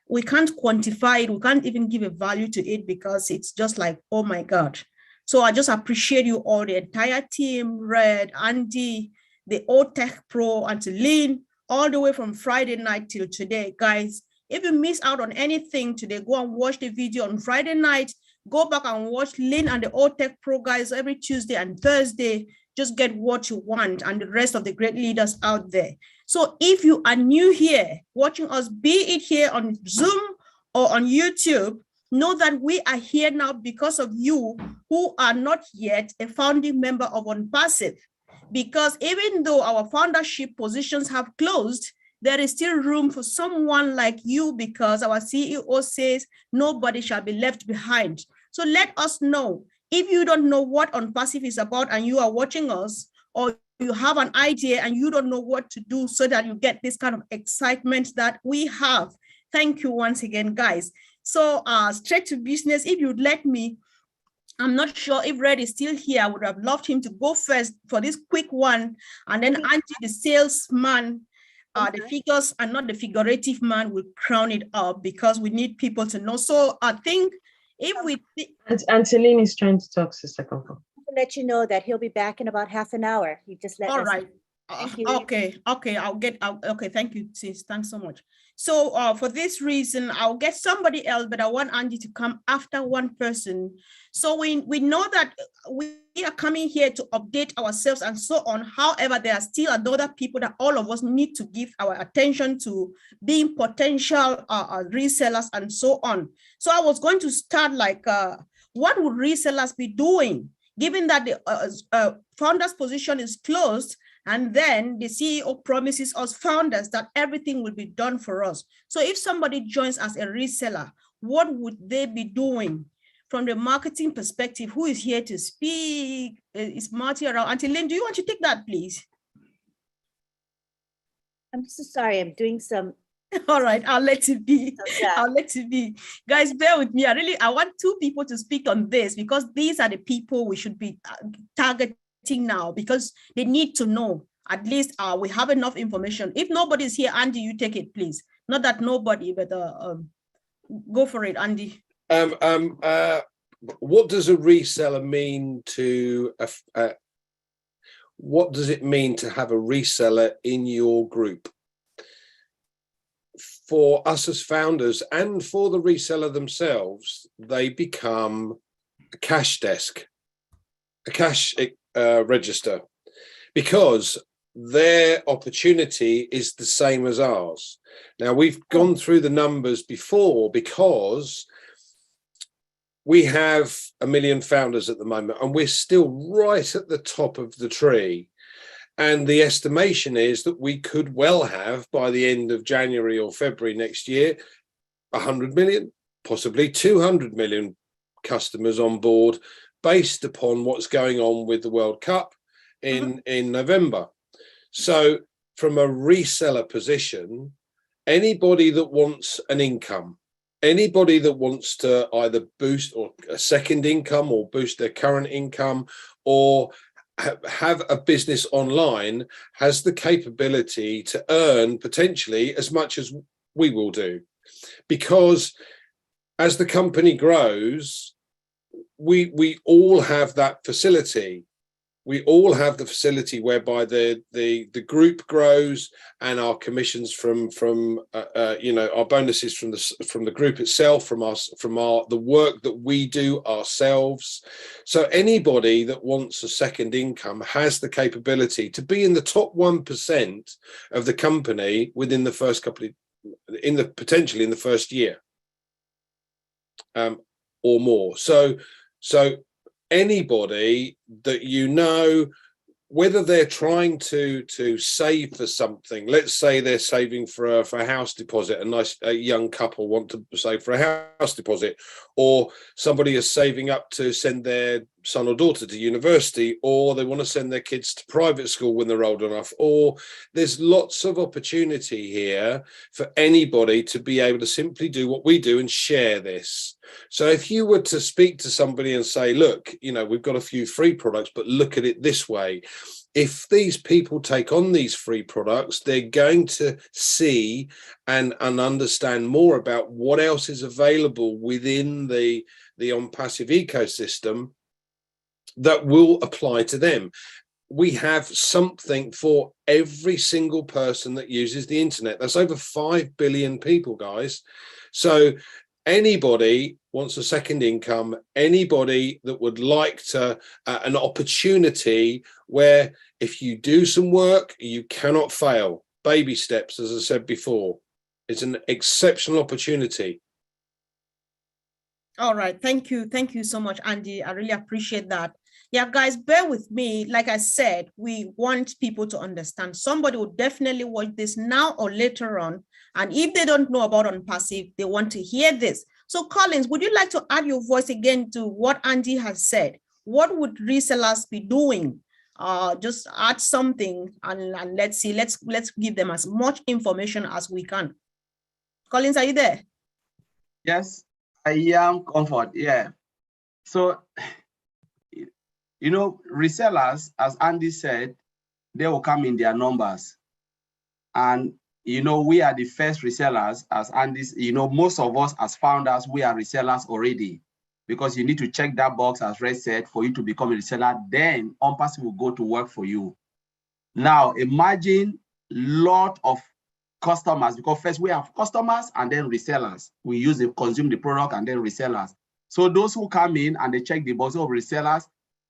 we can't quantify it. We can't even give a value to it because it's just like, oh my God. So I just appreciate you all, the entire team, Red, Andy, the Old Tech Pro, and to Lynn, all the way from Friday night till today. Guys, if you miss out on anything today, go and watch the video on Friday night. Go back and watch Lynn and the Old Tech Pro guys every Tuesday and Thursday. Just get what you want and the rest of the great leaders out there. So if you are new here, watching us, be it here on Zoom or on YouTube, know that we are here now because of you who are not yet a founding member of OnPassive. Because even though our foundership positions have closed, there is still room for someone like you because our CEO says nobody shall be left behind. So let us know. If you don't know what OnPassive is about and you are watching us, or you have an idea and you don't know what to do so that you get this kind of excitement that we have. Thank you once again, guys. So straight to business, if you'd let me, I'm not sure if Red is still here. I would have loved him to go first for this quick one. And then Andy, the salesman, the figures and not the figurative man, will crown it up because we need people to know. So I think if we... Angeline is trying to talk, Sister Comfort. Let you know that he'll be back in about half an hour. You just let us know. Thank you. Okay, thank you, sis. Thanks so much. So for this reason, I'll get somebody else, but I want Andy to come after one person. So we know that we are coming here to update ourselves and so on. However, there are still other people that all of us need to give our attention to, being potential resellers and so on. So I was going to start like, what would resellers be doing? Given that the founder's position is closed, and then the CEO promises us founders that everything will be done for us. So if somebody joins as a reseller, what would they be doing? From the marketing perspective, who is here to speak? Is Marty around? Auntie Lynn, do you want to take that, please? I'm so sorry. I'm doing some. All right, I'll let it be. Yeah. I'll let it be. Guys, bear with me. I want two people to speak on this because these are the people we should be targeting now because they need to know. At least we have enough information. If nobody's here, Andy, you take it, please. Not that nobody, but go for it, Andy. What does a reseller mean to what does it mean to have a reseller in your group? For us as founders and for the reseller themselves, they become a cash desk, a cash register, because their opportunity is the same as ours. Now, we've gone through the numbers before because we have 1 million founders at the moment and we're still right at the top of the tree. And the estimation is that we could well have, by the end of January or February next year, 100 million, possibly 200 million customers on board, based upon what's going on with the World Cup in November. So from a reseller position, anybody that wants an income, anybody that wants to either boost or a second income or boost their current income or have a business online has the capability to earn potentially as much as we will do, because as the company grows, we all have that facility. We all have the facility whereby the group grows and our commissions from our bonuses from the group itself, from the work that we do ourselves. So anybody that wants a second income has the capability to be in the top 1% of the company within the first potentially in the first year, or more. So anybody that you know, whether they're trying to save for something, let's say they're saving for a house deposit, a young couple want to save for a house deposit, or somebody is saving up to send their son or daughter to university, or they want to send their kids to private school when they're old enough, or there's lots of opportunity here for anybody to be able to simply do what we do and share this. So if you were to speak to somebody and say, look, we've got a few free products, but look at it this way. If these people take on these free products, they're going to see and understand more about what else is available within the OnPassive ecosystem that will apply to them. We have something for every single person that uses the internet. That's over 5 billion people, guys. So anybody wants a second income, anybody that would like to an opportunity where if you do some work, you cannot fail. Baby steps, as I said before. It's an exceptional opportunity. All right. Thank you. Thank you so much, Andy. I really appreciate that. Yeah, guys, bear with me. Like I said, we want people to understand. Somebody will definitely watch this now or later on. And if they don't know about OnPassive, they want to hear this. So Collins, would you like to add your voice again to what Andy has said? What would resellers be doing? Just add something and let's see, let's give them as much information as we can. Collins, are you there? Yes, I am, Comfort. Yeah. So, resellers, as Andy said, they will come in their numbers. And, we are the first resellers, as Andy's, most of us as founders, we are resellers already, because you need to check that box, as Red said, for you to become a reseller. Then OnPassive will go to work for you. Now, imagine a lot of customers, because first we have customers and then resellers. We consume the product and then resellers. So those who come in and they check the box of resellers,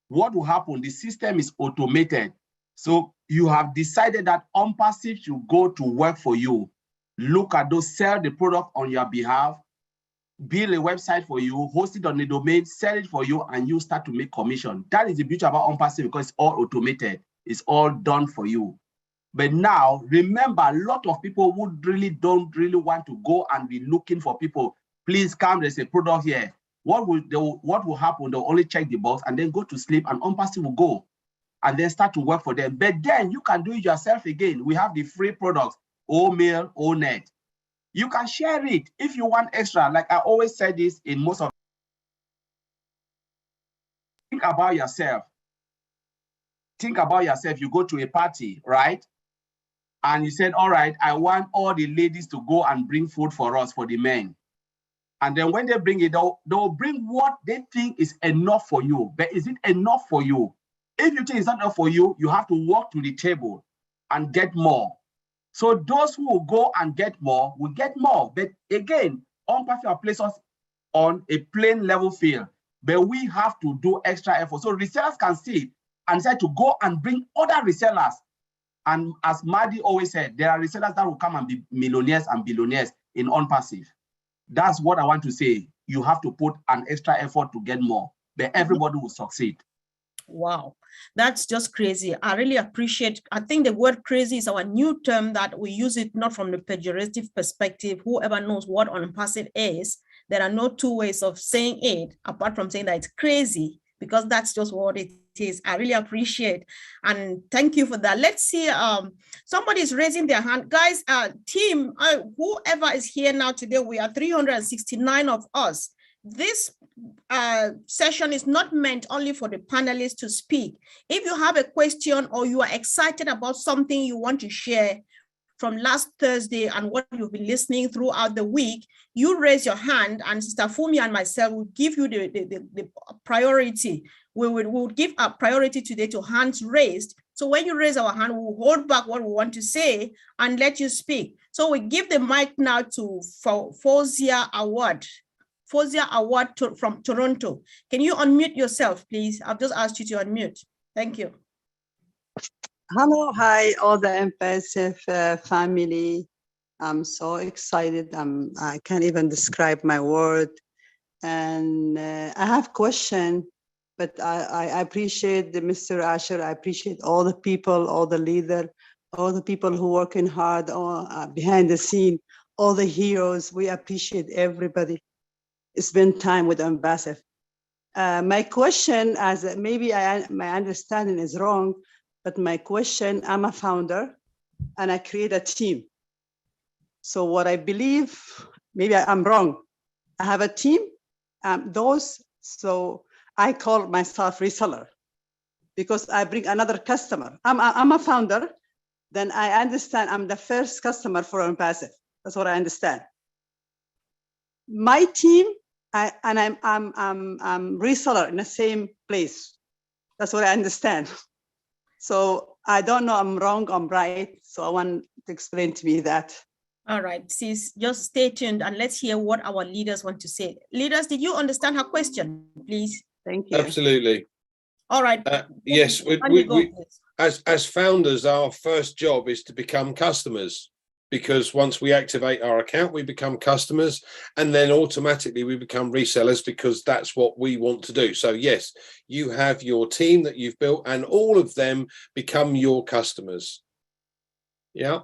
what will happen? The system is automated. So you have decided that OnPassive should go to work for you. Look at those, sell the product on your behalf, build a website for you, host it on the domain, sell it for you, and you start to make commission. That is the beauty about OnPassive, because it's all automated. It's all done for you. But now, remember, a lot of people who don't really want to go and be looking for people. Please come, there's a product here. What will happen? They'll only check the box and then go to sleep, and OnPassive will go and then start to work for them. But then you can do it yourself again. We have the free products. or mail or net. You can share it if you want extra. Like I always say this in most of. Think about yourself. Think about yourself. You go to a party, right? And you said, all right, I want all the ladies to go and bring food for us, for the men. And then when they bring it, they'll bring what they think is enough for you. But is it enough for you? If you think it's not enough for you, you have to walk to the table and get more. So those who will go and get more will get more. But again, on-path place us on a plain level field. But we have to do extra effort. So resellers can see and decide to go and bring other resellers. And as Madi always said, there are resellers that will come and be millionaires and billionaires in on-passive. That's what I want to say. You have to put an extra effort to get more, but everybody will succeed. Wow, that's just crazy. I really appreciate. I think the word crazy is our new term that we use it not from the pejorative perspective. Whoever knows what on-passive is, there are no two ways of saying it apart from saying that it's crazy, because that's just what it is. I really appreciate and thank you for that. Let's see. Somebody is raising their hand, guys. Team, whoever is here now today, we are 369 of us. This session is not meant only for the panelists to speak. If you have a question or you are excited about something you want to share from last Thursday and what you've been listening throughout the week, you raise your hand and Sister Fumi and myself will give you the priority. We will give a priority today to hands raised. So when you raise our hand, we'll hold back what we want to say and let you speak. So we give the mic now to Fozia Award. Fozia Award from Toronto. Can you unmute yourself, please? I've just asked you to unmute. Thank you. Hello, hi, all the M-Passive family. I'm so excited. I can't even describe my word. And I have a question, but I appreciate Mr. Asher. I appreciate all the people, all the leaders, all the people who working hard behind the scene, all the heroes. We appreciate everybody. Spend time with M-Passive. My question, as maybe my understanding is wrong, but my question, I'm a founder and I create a team. So what I believe, maybe I'm wrong. I have a team, so I call myself reseller because I bring another customer. I'm a founder, then I understand I'm the first customer for M-Passive. That's what I understand. My team, I'm reseller in the same place. That's what I understand. So I don't know I'm wrong, I'm right. So I want to explain to me that. All right, sis, just stay tuned and let's hear what our leaders want to say. Leaders, did you understand her question, please? Thank you. Absolutely. All right. Yes, as founders, our first job is to become customers, because once we activate our account, we become customers, and then automatically we become resellers because that's what we want to do. So yes, you have your team that you've built and all of them become your customers. Yeah.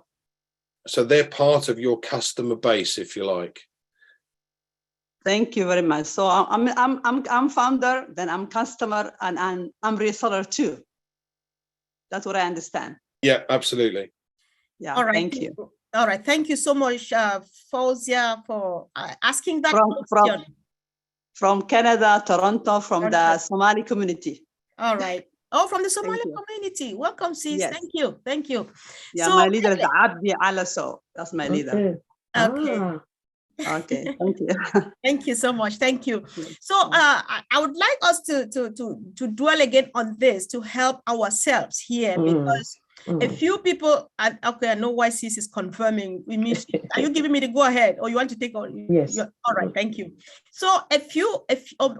So they're part of your customer base, if you like. Thank you very much. So I'm founder, then I'm customer, and I'm reseller too. That's what I understand. Yeah, absolutely. Yeah. All right. Thank you. All right. Thank you so much, Fozia, for asking that question. From Canada, Toronto, from the Somali community. All right. Oh, from the Somali community. Welcome, sis. Yes. Thank you. Thank you. Yeah, so, my leader is Abdi Alaso. That's my leader. Okay. Okay. Thank you. Thank you so much. Thank you. So I would like us to dwell again on this to help ourselves here because a few people, okay, I know why sis is confirming. Are you giving me the go ahead or you want to take all? Yes. All right, thank you. So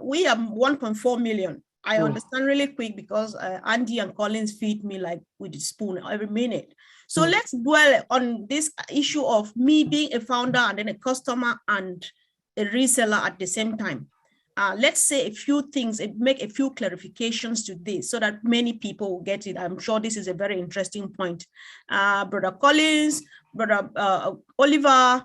we have 1.4 million. I understand really quick because Andy and Collins feed me like with a spoon every minute. So let's dwell on this issue of me being a founder and then a customer and a reseller at the same time. Let's say a few things and make a few clarifications to this so that many people will get it. I'm sure this is a very interesting point. Brother Collins, Brother Oliver,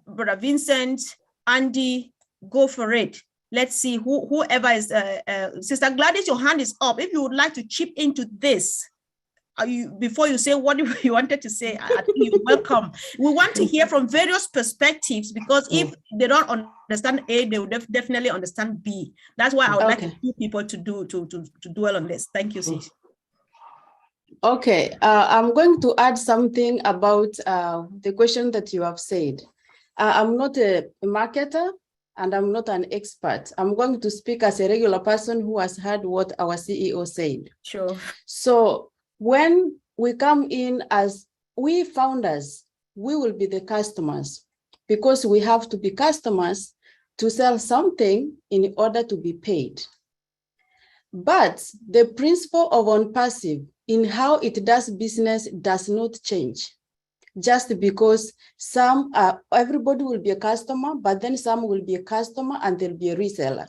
Brother Vincent, Andy, go for it. Let's see whoever is, Sister Gladys, your hand is up. If you would like to chip into this, before you say what you wanted to say, I think you're welcome. We want to hear from various perspectives, because if they don't understand A, they will definitely understand B. That's why I would like two people to dwell on this. Thank you, sis. Okay, I'm going to add something about the question that you have said. I'm not a marketer and I'm not an expert. I'm going to speak as a regular person who has heard what our CEO said. Sure. So when we come in as we founders, we will be the customers, because we have to be customers to sell something in order to be paid. But the principle of OnPassive in how it does business does not change. Just because everybody will be a customer, but then some will be a customer and there'll be a reseller.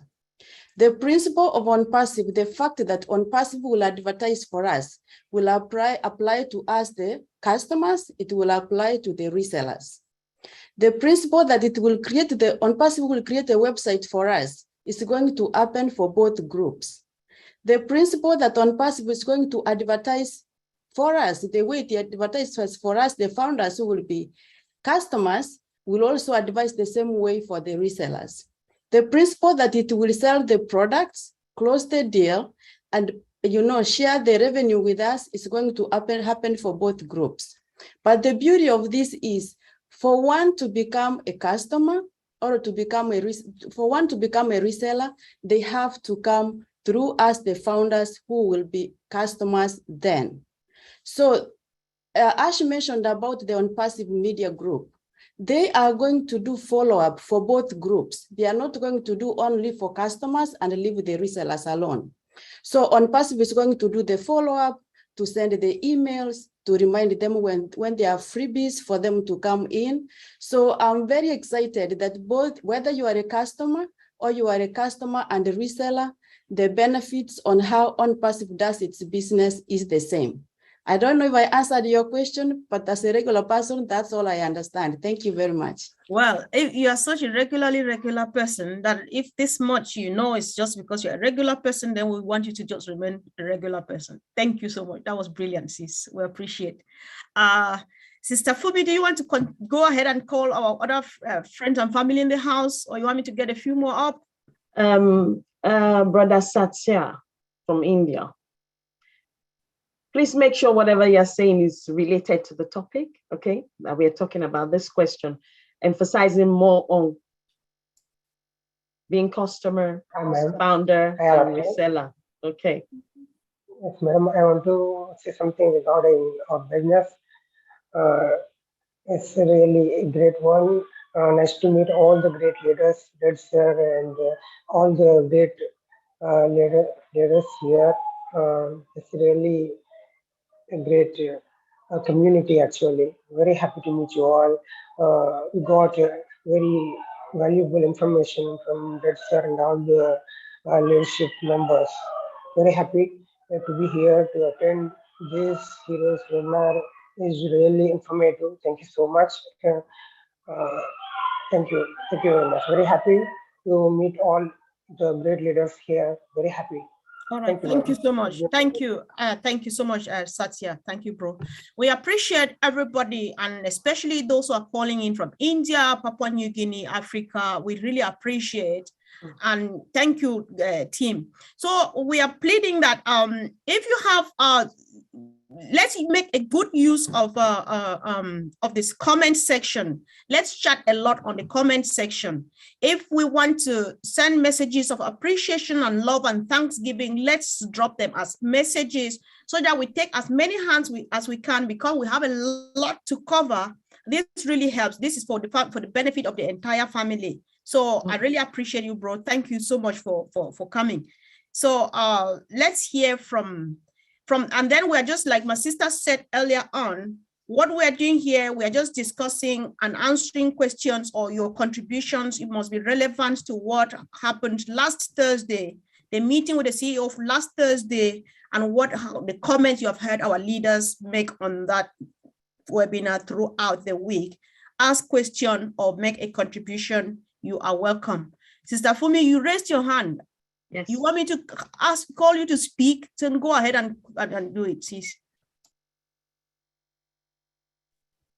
The principle of OnPassive, the fact that OnPassive will advertise for us, will apply to us, the customers, it will apply to the resellers. The principle that it will create, OnPassive will create a website for us, is going to happen for both groups. The principle that OnPassive is going to advertise for us, the way it advertises for us, the founders who will be customers, will also advise the same way for the resellers. The principle that it will sell the products, close the deal, and share the revenue with us is going to happen for both groups. But the beauty of this is, for one to become a customer or for one to become a reseller, they have to come through us, the founders, who will be customers then. So Ash mentioned about the OnPassive Media Group. They are going to do follow-up for both groups. They are not going to do only for customers and leave the resellers alone. So OnPassive is going to do the follow-up, to send the emails, to remind them when there are freebies for them to come in. So I'm very excited that both, whether you are a customer or you are a customer and a reseller, the benefits on how OnPassive does its business is the same. I don't know if I answered your question, but as a regular person, that's all I understand. Thank you very much. Well, if you are such a regular person, that if this much it's just because you're a regular person, then we want you to just remain a regular person. Thank you so much. That was brilliant, sis. We appreciate. Sister Fubi, do you want to go ahead and call our other friends and family in the house, or you want me to get a few more up? Brother Satya from India. Please make sure whatever you're saying is related to the topic, okay, that we're talking about this question, emphasizing more on being customer, founder, and reseller. Okay. Yes, madam, I want to say something regarding our business. It's really a great one. Nice to meet all the great leaders, sir, and all the great leaders here. It's really a great community, actually. Very happy to meet you all. We got very valuable information from Red Sir and all the leadership members. Very happy to be here to attend this Heroes webinar. Is really informative. Thank you so much. Thank you very much. Very happy to meet all the great leaders here. Very happy. All right, thank you so much. Thank you. Thank you so much, Satya. Thank you, bro. We appreciate everybody, and especially those who are calling in from India, Papua New Guinea, Africa. We really appreciate, and thank you, team. So we are pleading that if you have let's make a good use of this comment section. Let's chat a lot on the comment section. If we want to send messages of appreciation and love and thanksgiving, let's drop them as messages so that we take as many hands as we can, because we have a lot to cover. This really helps. This is for the benefit of the entire family. So I really appreciate you, bro. Thank you so much for coming. So let's hear from, and then we're just like my sister said earlier on, what we're doing here, we're just discussing and answering questions or your contributions. It must be relevant to what happened last Thursday, the meeting with the CEO of last Thursday, and the comments you have heard our leaders make on that webinar throughout the week. Ask question or make a contribution, you are welcome. Sister Fumi, you raised your hand. Yes. You want me to call you to speak? Then go ahead and do it, sis.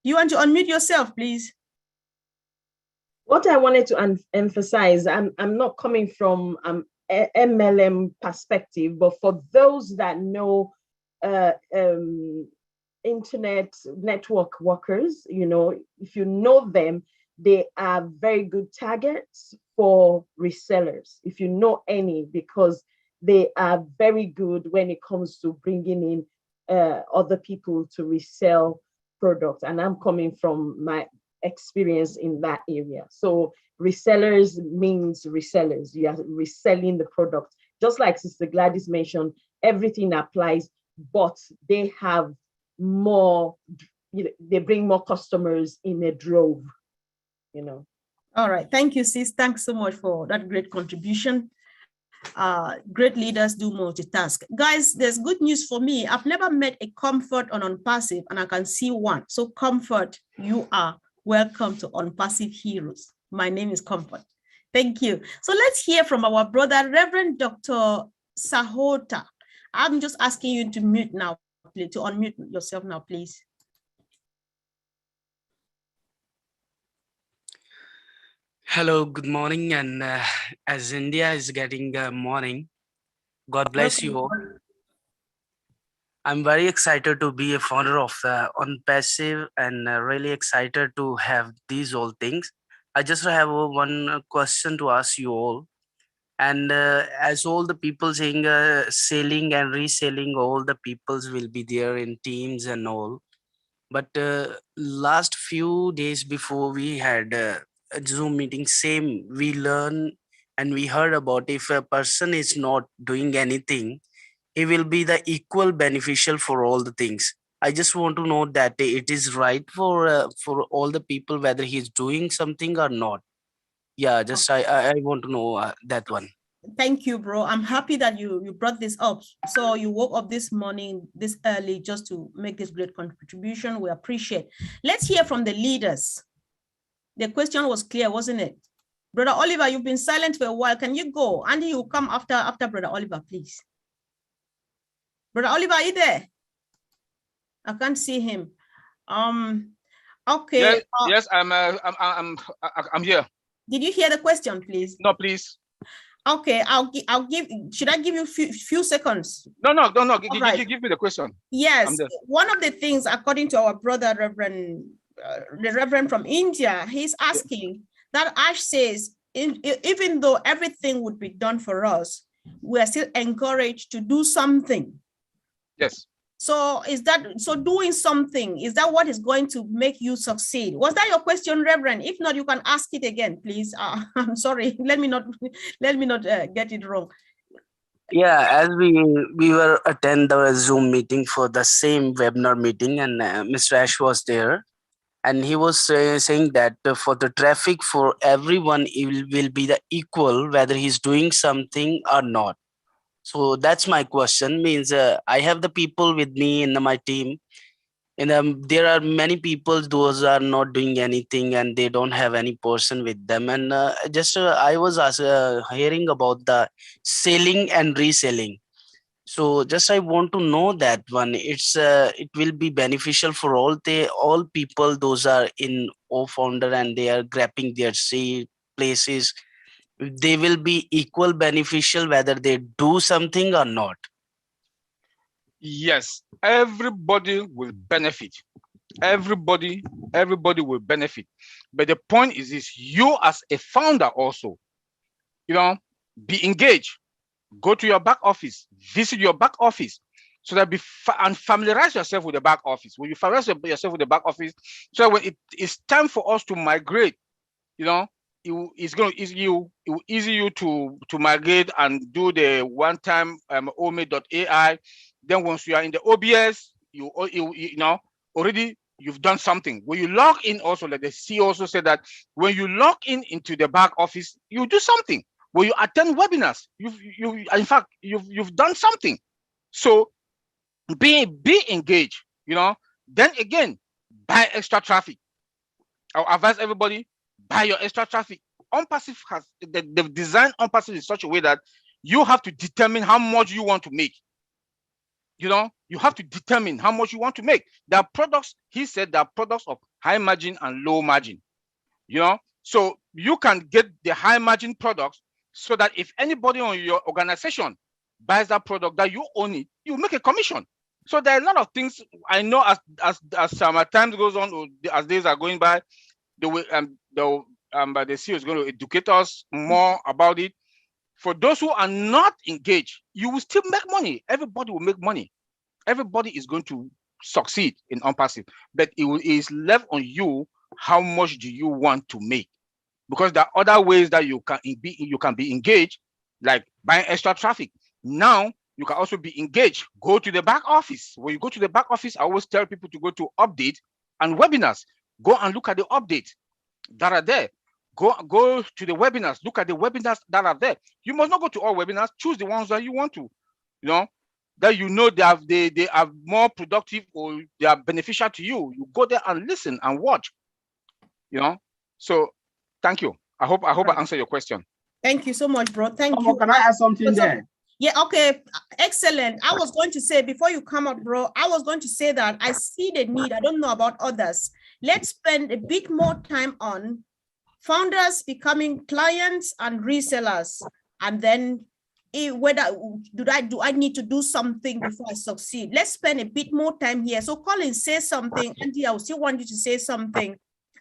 You want to unmute yourself, please? What I wanted to emphasize, I'm not coming from MLM perspective, but for those that know internet network workers, you know, if you know them, they are very good targets for resellers, if you know any, because they are very good when it comes to bringing in other people to resell products. And I'm coming from my experience in that area. So resellers means resellers. You are reselling the product. Just like Sister Gladys mentioned, everything applies, but they have more, you know, they bring more customers in a drove, you know. All right. Thank you, sis. Thanks so much for that great contribution. Great leaders do multitask. Guys, there's good news for me. I've never met a Comfort on Unpassive, and I can see one. So Comfort, you are welcome to Unpassive Heroes. My name is Comfort. Thank you. So let's hear from our brother, Reverend Dr. Sahota. I'm just asking you to mute now, please, to unmute yourself now, please. Hello, good morning. And as India is getting morning, God bless you all. I'm very excited to be a founder of Unpassive and really excited to have these all things. I just have one question to ask you all. And as all the people saying selling and reselling, all the peoples will be there in teams and all. But last few days before we had a Zoom meeting, same we learn and we heard about if a person is not doing anything, he will be the equal beneficial for all the things. I just want to know that it is right for all the people, whether he's doing something or not. Yeah, just I want to know that one. Thank you, bro. I'm happy that you brought this up. So you woke up this morning, this early, just to make this great contribution. We appreciate. Let's hear from the leaders. The question was clear, wasn't it? Brother Oliver, you've been silent for a while. Can you go? Andy, you come after Brother Oliver, please. Brother Oliver, are you there? I can't see him. Okay. Yes, I'm here. Did you hear the question, please? No, please. Okay, I'll give. Should I give you few seconds? No. Right. Give me the question. Yes, one of the things, according to our brother, the Reverend from India, he's asking that Ash says, even though everything would be done for us, we are still encouraged to do something. Yes. So doing something, is that what is going to make you succeed? Was that your question, Reverend? If not, you can ask it again, please. I'm sorry. Let me not get it wrong. Yeah, as we were attend the Zoom meeting for the same webinar meeting, and Mr. Ash was there, and he was saying that for the traffic for everyone, it will be the equal whether he's doing something or not. So that's my question. Means I have the people with me in my team, and there are many people those are not doing anything and they don't have any person with them. And I was hearing about the selling and reselling. So just I want to know that one. It will be beneficial for all people. Those are in founder and they are grabbing their places. They will be equal beneficial whether they do something or not. Yes, everybody will benefit. Everybody will benefit. But the point is this: you as a founder also, be engaged. Go to your back office, visit your back office, so that and familiarize yourself with the back office. When you familiarize yourself with the back office, so when it's time for us to migrate, it's going to easy you to migrate and do the one-time ome.ai. Then once you are in the OBS, you already you've done something. When you log in, also, like the CEO also said that when you log into the back office, you do something. When you attend webinars, you've done something. So be engaged. Then again, buy extra traffic. I'll advise everybody, buy your extra traffic. Unpassive has the design Unpassive in such a way that you have to determine how much you want to make. You have to determine how much you want to make. There are products, he said, there are products of high margin and low margin. You know, so you can get the high margin products so that if anybody on your organization buys that product that you own it, you make a commission. So there are a lot of things. I know as time goes on, or as days are going by, the CEO is going to educate us more about it. For those who are not engaged, you will still make money. Everybody will make money. Everybody is going to succeed in unpassive, but it is left on you. How much do you want to make? Because there are other ways that you can be engaged, like buying extra traffic. Now you can also be engaged. Go to the back office. When you go to the back office, I always tell people to go to update and webinars. Go and look at the updates that are there. Go to the webinars. Look at the webinars that are there. You must not go to all webinars. Choose the ones that you want to, that they are more productive or they are beneficial to you. You go there and listen and watch. So thank you. I hope I answered your question. Thank you so much, bro. Thank you. Can I add something there? Yeah, okay, excellent. I was going to say, before you come out, bro, I was going to say that I see the need. I don't know about others. Let's spend a bit more time on founders becoming clients and resellers. And then do I need to do something before I succeed? Let's spend a bit more time here. So Colin, say something. Andy, I still want you to say something.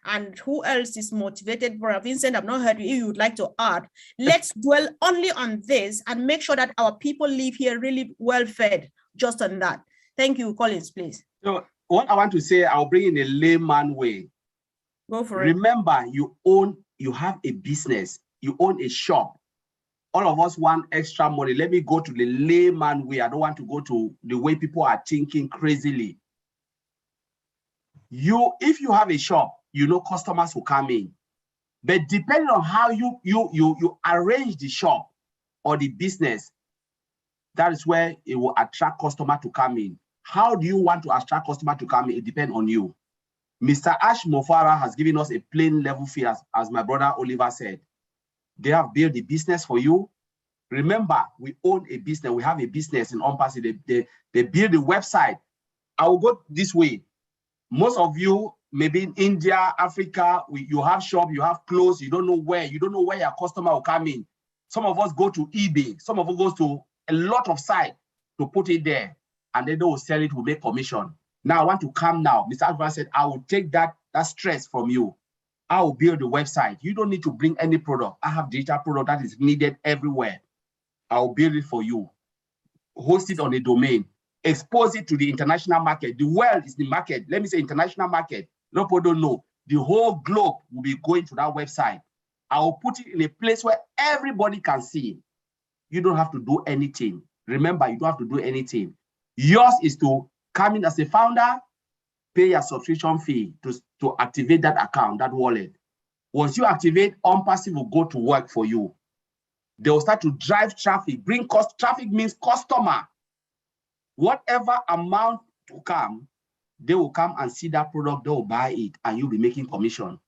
And who else is motivated? Brother Vincent, I've not heard you would like to add. Let's dwell only on this and make sure that our people leave here really well fed just on that. Thank you, Collins, please. So what I want to say, I'll bring in a layman way. Go for it. Remember, you have a business, you own a shop. All of us want extra money. Let me go to the layman way. I don't want to go to the way people are thinking crazily. If you have a shop, customers will come in. But depending on how you arrange the shop or the business, that is where it will attract customer to come in. How do you want to attract customer to come in? It depends on you. Mr. Ash Mofara has given us a plain level fee, as my brother Oliver said. They have built the business for you. Remember, we own a business. We have a business in Unpassive. They build the website. I will go this way. Most of you, maybe in India, Africa, you have shop, you have clothes, you don't know where your customer will come in. Some of us go to eBay, some of us go to a lot of sites to put it there, and then they will sell it, will make commission. Now I want to come now. Mr. Alvarez said, I will take that stress from you. I will build the website. You don't need to bring any product. I have digital product that is needed everywhere. I will build it for you. Host it on a domain. Expose it to the international market. The world is the market. Let me say international market. Nobody don't know. The whole globe will be going to that website. I will put it in a place where everybody can see it. You don't have to do anything. Remember, you don't have to do anything. Yours is to come in as a founder, pay your subscription fee to activate that account, that wallet. Once you activate, Unpassive will go to work for you. They will start to drive traffic. Traffic means customer. Whatever amount to come, they will come and see that product, they will buy it, and you'll be making commission.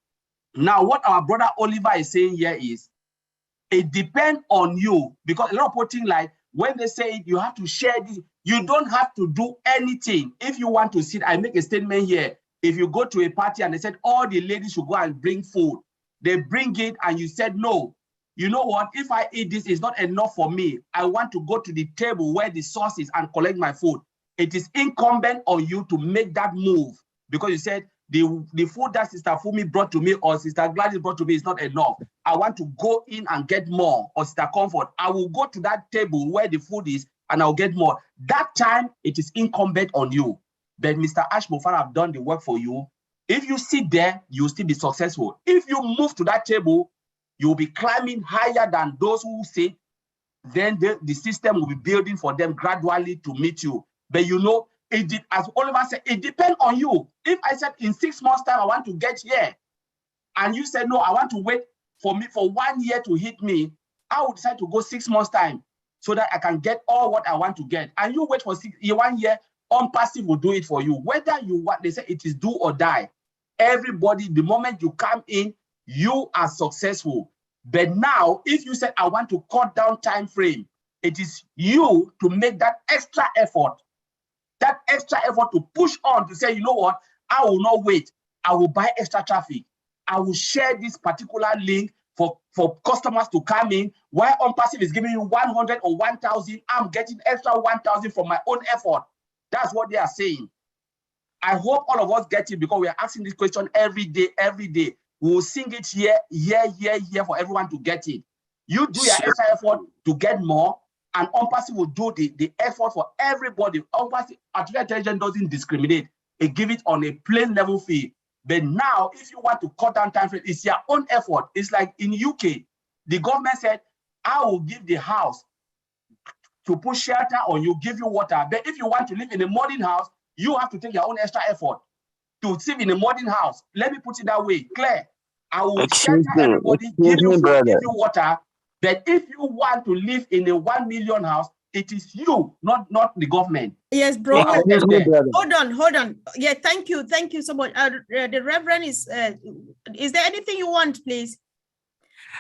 Now, what our brother Oliver is saying here is, it depends on you, because a lot of people think like, when they say you have to share this, you don't have to do anything. If you want to sit, I make a statement here. If you go to a party and they said all the ladies should go and bring food, they bring it and you said, no, you know what? If I eat this, it's not enough for me. I want to go to the table where the sauce is and collect my food. It is incumbent on you to make that move, because you said the food that Sister Fumi brought to me or Sister Gladys brought to me is not enough. I want to go in and get more, or Sister Comfort. I will go to that table where the food is and I'll get more. That time, it is incumbent on you. But Mr. Ash Mofara have done the work for you. If you sit there, you'll still be successful. If you move to that table, you'll be climbing higher than those who sit. Then the system will be building for them gradually to meet you. But as Oliver said, it depends on you. If I said in 6 months' time, I want to get here, and you said, no, I want to wait for 1 year to hit me, I would decide to go 6 months' time so that I can get all what I want to get. And you wait for 1 year, Unpassive will do it for you. Whether you want, they say it is do or die. Everybody, the moment you come in, you are successful. But now, if you said, I want to cut down time frame, it is you to make that extra effort to push on to say, you know what, I will not wait. I will buy extra traffic. I will share this particular link for customers to come in. While OnPassive is giving you 100 or 1,000, I'm getting extra 1,000 from my own effort. That's what they are saying. I hope all of us get it because we are asking this question every day, every day. We will sing it here for everyone to get it. You do your extra effort to get more, and OnPassive will do the effort for everybody. OnPassive artificial intelligence doesn't discriminate. It gives it on a plain level fee. But now, if you want to cut down time frame, it's your own effort. It's like in UK, the government said, I will give the house to put shelter or you give you water. But if you want to live in a modern house, you have to take your own extra effort to live in a modern house. Let me put it that way, clear. I will shelter everybody, give you food, give you water. But if you want to live in a 1 million house, it is you, not the government. Yes, bro. Hold on. Yeah, thank you so much. The Reverend is there anything you want, please?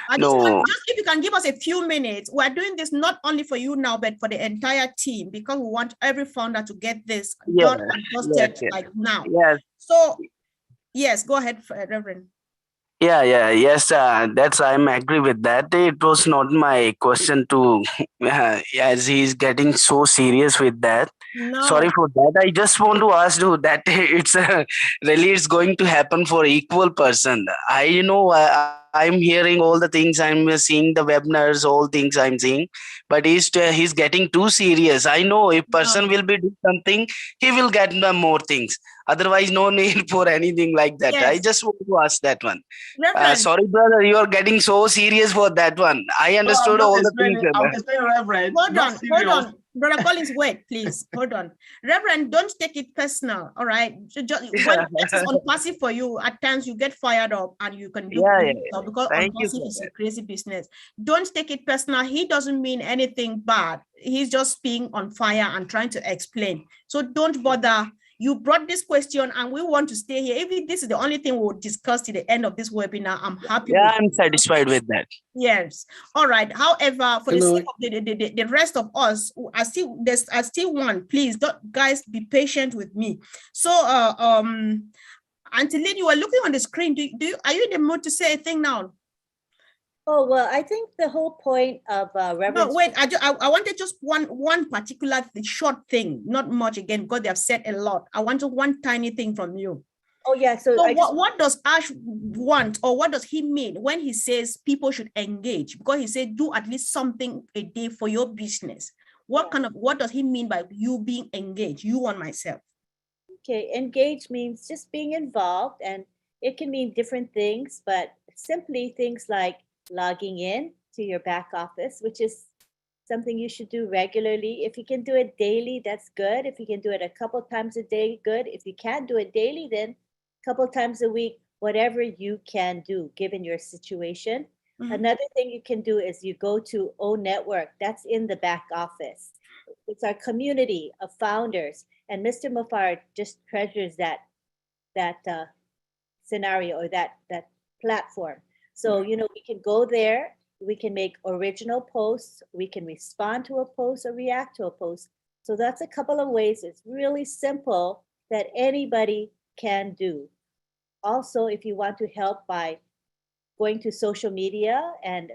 I just want, if you can give us a few minutes. We're doing this not only for you now, but for the entire team, because we want every founder to get this done and posted like now. Yes. So, yes, go ahead, Reverend. Yes, that's I'm agree with that. It was not my question to, as he's getting so serious with that. No. Sorry for that. I just want to ask you that it's really it's going to happen for equal person. I know I'm hearing all the things, I'm seeing the webinars, all things I'm seeing, but he's getting too serious. I know if person will be doing something, he will get more things. Otherwise, no need for anything like that. Yes. I just want to ask that one. Reverend. Sorry, brother, you are getting so serious for that one. I understood all the things. I'm explaining, Reverend. Hold on. Brother Collins, wait, please. Hold on. Reverend, don't take it personal, all right? When this is OnPassive for you, at times you get fired up and you can do because OnPassive is a crazy business. Don't take it personal. He doesn't mean anything bad. He's just being on fire and trying to explain. So don't bother. You brought this question and we want to stay here. If this is the only thing we'll discuss to the end of this webinar, I'm happy. I'm satisfied with that. Yes. All right. However, for the sake of the rest of us, I still want, please, guys, be patient with me. So, Auntie Lynn, you are looking on the screen. Are you in the mood to say a thing now? Oh, well, I think the whole point of Reverend... No, wait, I wanted just one particular short thing, not much again, because they have said a lot. I wanted one tiny thing from you. Oh, yeah. So what does Ash want, or what does he mean when he says people should engage? Because he said do at least something a day for your business. What does he mean by you being engaged, you and myself? Okay, engage means just being involved, and it can mean different things, but simply things like logging in to your back office, which is something you should do regularly. If you can do it daily, that's good. If you can do it a couple times a day, good. If you can't do it daily, then a couple times a week, whatever you can do, given your situation. Mm-hmm. Another thing you can do is you go to O Network. That's in the back office. It's our community of founders. And Mr. Mufar just treasures that scenario or that platform. So, we can go there, we can make original posts, we can respond to a post or react to a post. So that's a couple of ways. It's really simple that anybody can do. Also, if you want to help by going to social media and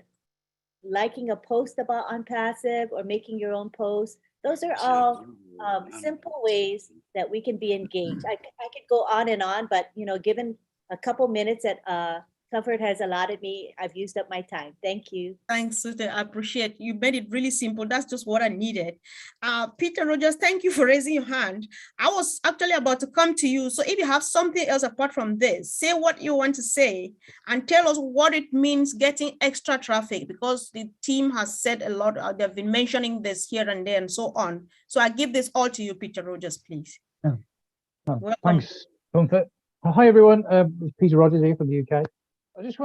liking a post about OnPassive or making your own post, those are all simple ways that we can be engaged. I could go on and on, but given a couple minutes that Comfort has allotted me, I've used up my time. Thank you. Thanks, sister. I appreciate you made it really simple. That's just what I needed. Peter Rogers, thank you for raising your hand. I was actually about to come to you. So if you have something else apart from this, say what you want to say and tell us what it means getting extra traffic, because the team has said a lot. They've been mentioning this here and there and so on. So I give this all to you, Peter Rogers, please. Thanks, Comfort. Hi, everyone. It's Peter Rogers here from the UK. I just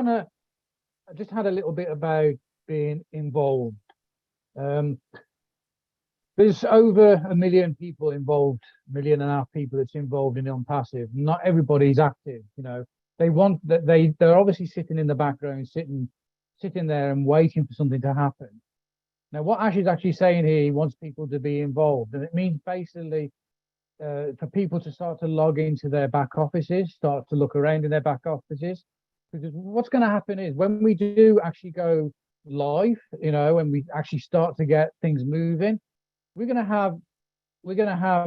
had a little bit about being involved. There's over 1 million people involved, 1.5 million people that's involved in OnPassive. Not everybody's active, They want that they're obviously sitting in the background, sitting there and waiting for something to happen. Now, what Ash is actually saying here, he wants people to be involved, and it means basically for people to start to log into their back offices, start to look around in their back offices. Because what's going to happen is when we do actually go live, you know, when we actually start to get things moving, we're going to have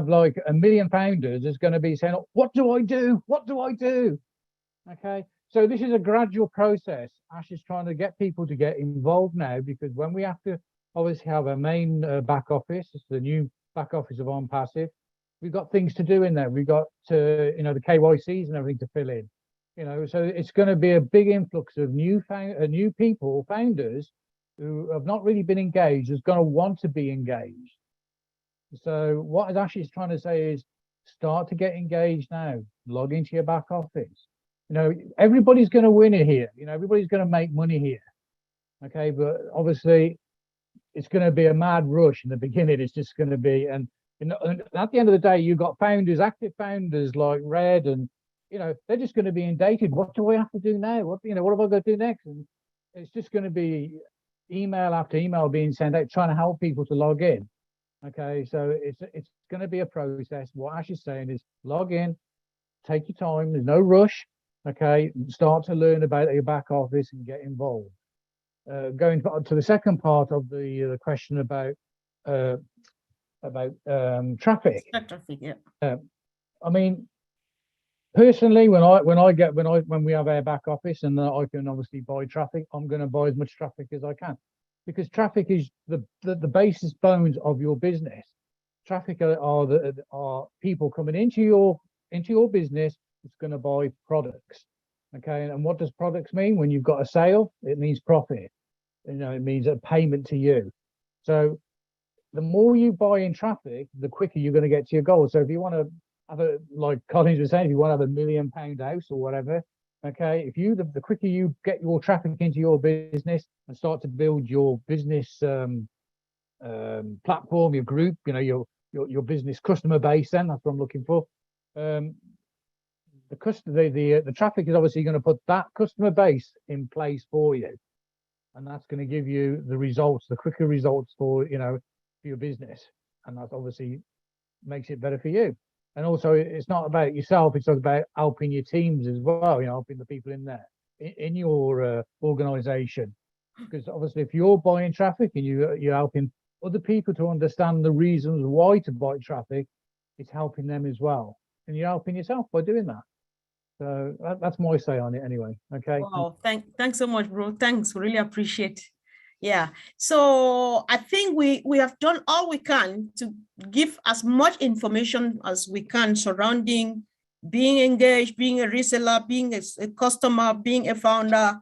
like 1 million founders is going to be saying, what do I do? What do I do? Okay. So this is a gradual process. Ash is trying to get people to get involved now, because when we have to obviously have a main back office, it's the new back office of OnPassive, we've got things to do in there. We've got to, you know, the KYCs and everything to fill in, you know, so it's going to be a big influx of new people, founders who have not really been engaged, is going to want to be engaged. So what Ash is trying to say is start to get engaged now, log into your back office. You know, everybody's going to win it here. You know, everybody's going to make money here. Okay, but obviously it's going to be a mad rush in the beginning. It's just going to be, and at the end of the day, you've got founders, active founders like Red, and you know, they're just going to be inundated. What do I have to do now? What have I got to do next? And it's just going to be email after email being sent out, trying to help people to log in. Okay, so it's going to be a process. What Ash is saying is log in, take your time. There's no rush. Okay, start to learn about your back office and get involved. Going to the second part of the question about traffic. Traffic, yeah. I mean, personally, when we have our back office and I can obviously buy traffic, I'm going to buy as much traffic as I can, because traffic is the basis bones of your business. Traffic are people coming into your business. It's going to buy products. Okay, and what does products mean? When you've got a sale, it means profit. You know, it means a payment to you. So the more you buy in traffic, the quicker you're going to get to your goal. So if you want to have a, like Collins was saying, if you want to have £1 million house or whatever, okay, if you the quicker you get your traffic into your business and start to build your business platform, your group, you know, your business customer base, then that's what I'm looking for. The traffic is obviously going to put that customer base in place for you, and that's going to give you the results, the quicker results for your business, and that obviously makes it better for you. And also, it's not about yourself; it's about helping your teams as well. You know, helping the people in there in your organization, because obviously, if you're buying traffic and you're helping other people to understand the reasons why to buy traffic, it's helping them as well, and you're helping yourself by doing that. So that's my say on it anyway. Okay. Wow, thanks so much, bro. Thanks, really appreciate. Yeah. So I think we have done all we can to give as much information as we can surrounding being engaged, being a reseller, being a customer, being a founder,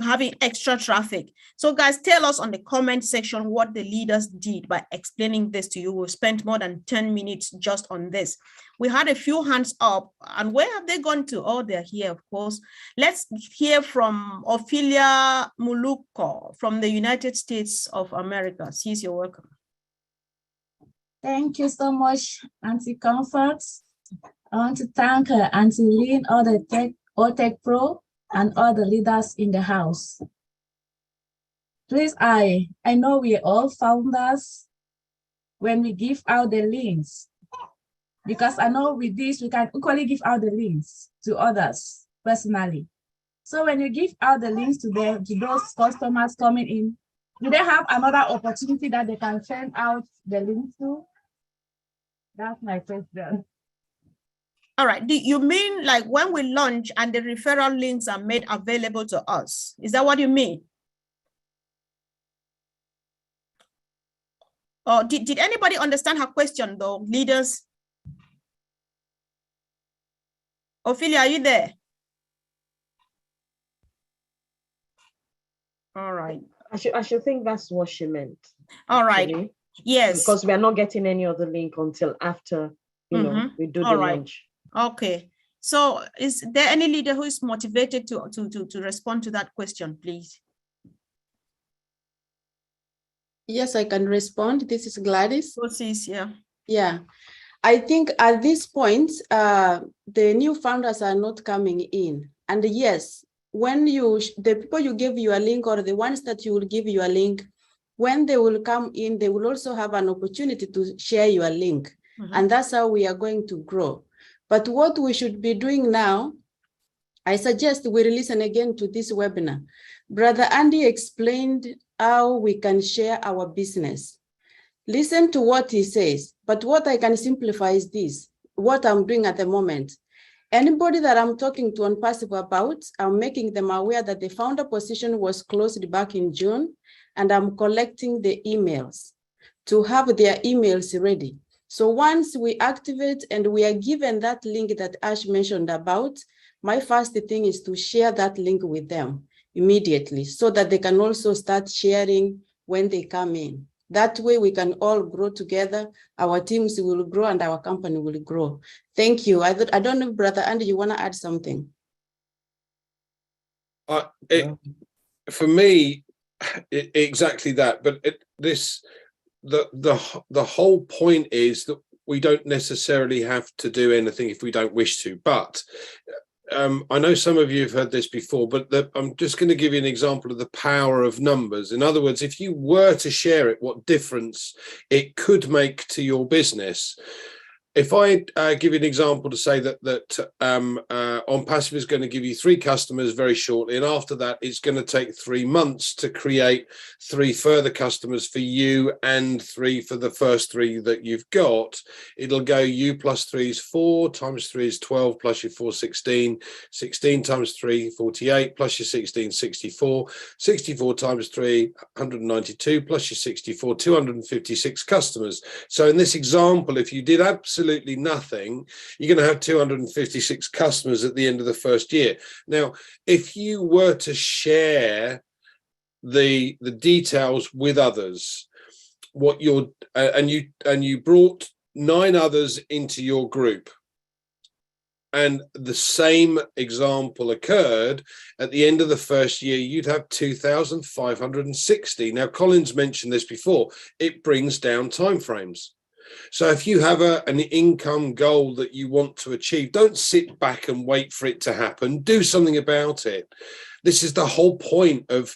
having extra traffic. So guys, tell us on the comment section what the leaders did by explaining this to you. We've spent more than 10 minutes just on this. We had a few hands up, and where have they gone to? Oh, they're here, of course. Let's hear from Ophelia Muluko from the United States of America. Sis, you're welcome. Thank you so much, Auntie Comfort. I want to thank Auntie Lynn, all Tech Pro, and all the leaders in the house. Please, I know we all founders when we give out the links, because I know with this, we can equally give out the links to others personally. So when you give out the links to those customers coming in, do they have another opportunity that they can send out the links to? That's my question. All right. Do you mean like when we launch and the referral links are made available to us? Is that what you mean? Or did anybody understand her question though, leaders? Ophelia, are you there? All right. I should think that's what she meant. All right. Actually. Yes. Because we are not getting any other link until after, you know, we do the launch. Okay. So is there any leader who is motivated to respond to that question, please? Yes, I can respond. This is Gladys. Yeah. Yeah. I think at this point, the new founders are not coming in. And yes, when the people you give you a link, or the ones that you will give you a link, when they will come in, they will also have an opportunity to share your link. And that's how we are going to grow. But what we should be doing now, I suggest we listen again to this webinar. Brother Andy explained how we can share our business. Listen to what he says, but what I can simplify is this, what I'm doing at the moment. Anybody that I'm talking to on Passive about, I'm making them aware that the founder position was closed back in June, and I'm collecting the emails to have their emails ready. So once we activate and we are given that link that Ash mentioned about, my first thing is to share that link with them immediately so that they can also start sharing when they come in. That way we can all grow together, our teams will grow and our company will grow. Thank you. I don't know, Brother Andy, you want to add something? For me, exactly that. But the whole point is that we don't necessarily have to do anything if we don't wish to. But I know some of you have heard this before, but I'm just going to give you an example of the power of numbers. In other words, if you were to share it, what difference it could make to your business. If I give you an example to say that On Passive is going to give you 3 customers very shortly, and after that, it's going to take 3 months to create 3 further customers for you and 3 for the first 3 that you've got. It'll go U plus 3 is 4, times 3 is 12, plus your 4, 16, 16 times 3, 48, plus your 16, 64, 64 times 3, 192, plus your 64, 256 customers. So in this example, if you did absolutely nothing, you're going to have 256 customers at the end of the first year. Now, if you were to share the details with others, what you're and you brought 9 others into your group, and the same example occurred at the end of the first year, you'd have 2,560. Now, Colin's mentioned this before. It brings down timeframes. So if you have an income goal that you want to achieve, don't sit back and wait for it to happen. Do something about it. This is the whole point of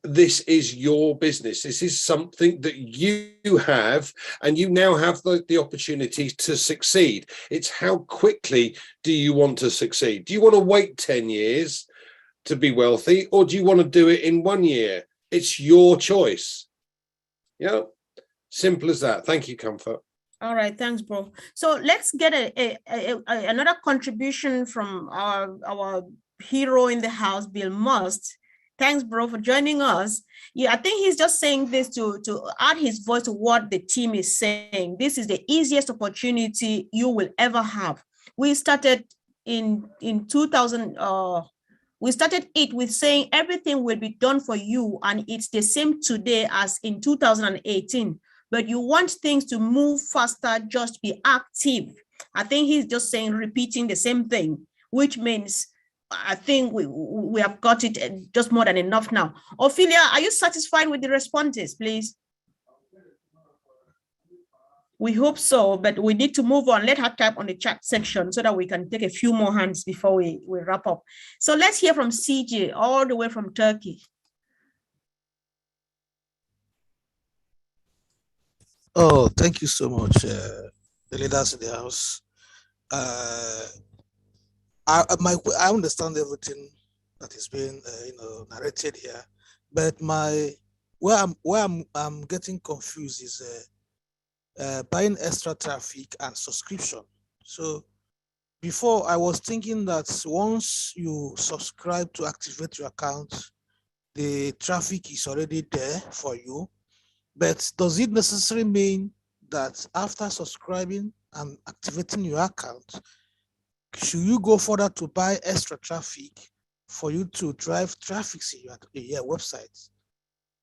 this is your business. This is something that you have, and you now have the opportunity to succeed. It's how quickly do you want to succeed? Do you want to wait 10 years to be wealthy, or do you want to do it in 1 year? It's your choice. Yeah, simple as that. Thank you, Comfort. All right, thanks, bro. So let's get another contribution from our hero in the house, Bill Must. Thanks, bro, for joining us. Yeah, I think he's just saying this to add his voice to what the team is saying. This is the easiest opportunity you will ever have. We started in 2000. We started it with saying everything will be done for you, and it's the same today as in 2018. But you want things to move faster, just be active. I think he's just saying, repeating the same thing, which means I think we have got it just more than enough now. Ophelia, are you satisfied with the responses, please? We hope so, but we need to move on. Let her type on the chat section so that we can take a few more hands before we wrap up. So let's hear from CJ, all the way from Turkey. Oh, thank you so much, the leaders in the house. I understand everything that is being narrated here, but where I'm getting confused is buying extra traffic and subscription. So before, I was thinking that once you subscribe to activate your account, the traffic is already there for you. But does it necessarily mean that after subscribing and activating your account, should you go further to buy extra traffic for you to drive traffic in your website?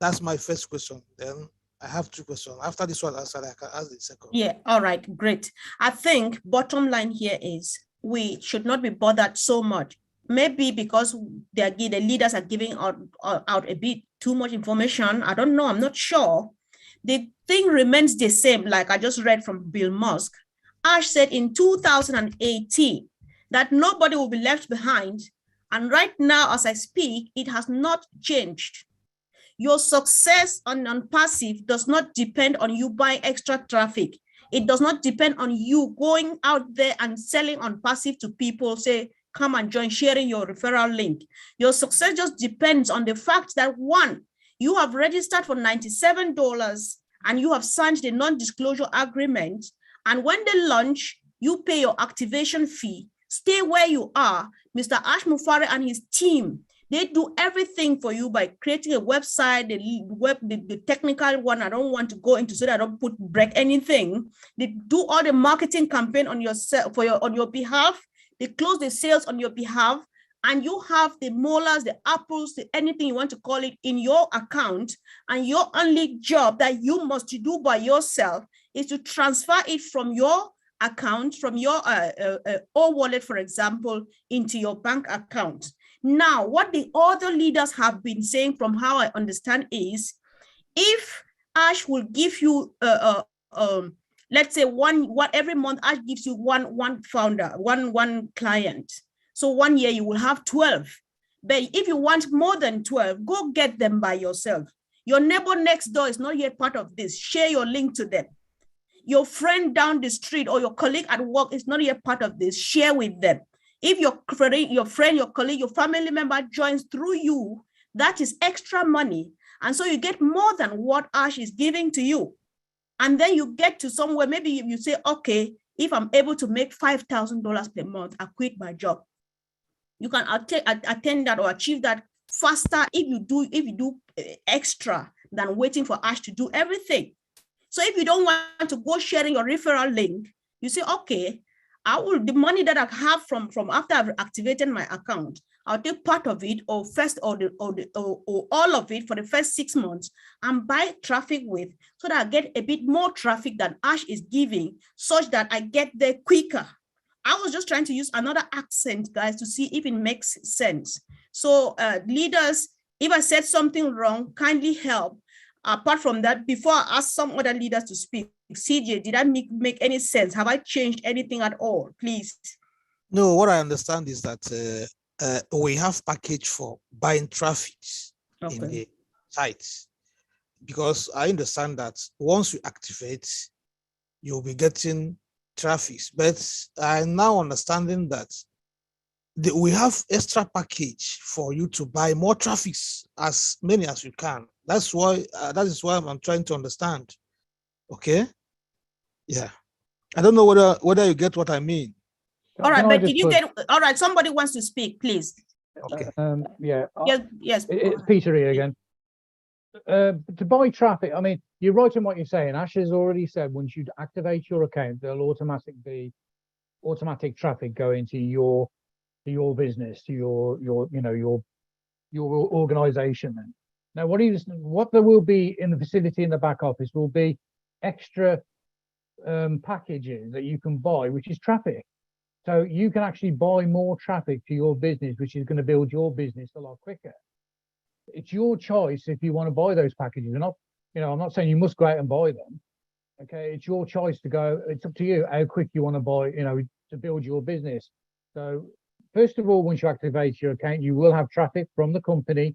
That's my first question. Then I have 2 questions. After this one answered, I can ask the second. Yeah, all right, great. I think bottom line here is we should not be bothered so much. Maybe because the leaders are giving out a bit too much information. I don't know, I'm not sure. The thing remains the same, like I just read from Bill Musk. Ash said in 2018 that nobody will be left behind. And right now, as I speak, it has not changed. Your success on Passive does not depend on you buying extra traffic. It does not depend on you going out there and selling on passive to people, say, come and join, sharing your referral link. Your success just depends on the fact that, one, you have registered for $97 and you have signed the non-disclosure agreement. And when they launch, you pay your activation fee. Stay where you are. Mr. Ash Mufare and his team, they do everything for you by creating a website, the technical one. I don't want to go into so that I don't break anything. They do all the marketing campaign on yourself on your behalf. They close the sales on your behalf, and you have the molars, the apples, anything you want to call it in your account. And your only job that you must do by yourself is to transfer it from your account, from your O wallet, for example, into your bank account. Now, what the other leaders have been saying, from how I understand, is if Ash will give you, let's say every month, Ash gives you one founder, one client. So 1 year you will have 12. But if you want more than 12, go get them by yourself. Your neighbor next door is not yet part of this. Share your link to them. Your friend down the street or your colleague at work is not yet part of this. Share with them. If your friend, your colleague, your family member joins through you, that is extra money. And so you get more than what Ash is giving to you. And then you get to somewhere, maybe you say, okay, if I'm able to make $5,000 per month, I quit my job. You can attain that or achieve that faster if you do extra than waiting for Ash to do everything. So if you don't want to go sharing your referral link, you say, okay, the money that I have from after I've activated my account, I'll take part of it or all of it for the first 6 months and buy traffic with, so that I get a bit more traffic than Ash is giving, such that I get there quicker. I was just trying to use another accent, guys, to see if it makes sense. So leaders, if I said something wrong, kindly help. Apart from that, before I ask some other leaders to speak, CJ, did I make any sense? Have I changed anything at all? Please. No, what I understand is that we have package for buying traffic in the sites, because I understand that once you activate, you'll be getting traffic. But I'm now understanding that we have extra package for you to buy more traffic, as many as you can. That's why that is why I'm trying to understand. Okay. Yeah. I don't know whether you get what I mean. All right, but did you get, all right, somebody wants to speak, please. Okay. Yeah. Yes. It's Peter here again. To buy traffic, I mean, you're right in what you're saying. Ash has already said once you activate your account, there'll automatic traffic go into your business, to your organization. Then now, what there will be in the facility in the back office will be extra packages that you can buy, which is traffic. So you can actually buy more traffic to your business, which is going to build your business a lot quicker. It's your choice if you want to buy those packages or not. I'm not saying you must go out and buy them. Okay, it's your choice to go. It's up to you how quick you want to buy, to build your business. So first of all, once you activate your account, you will have traffic from the company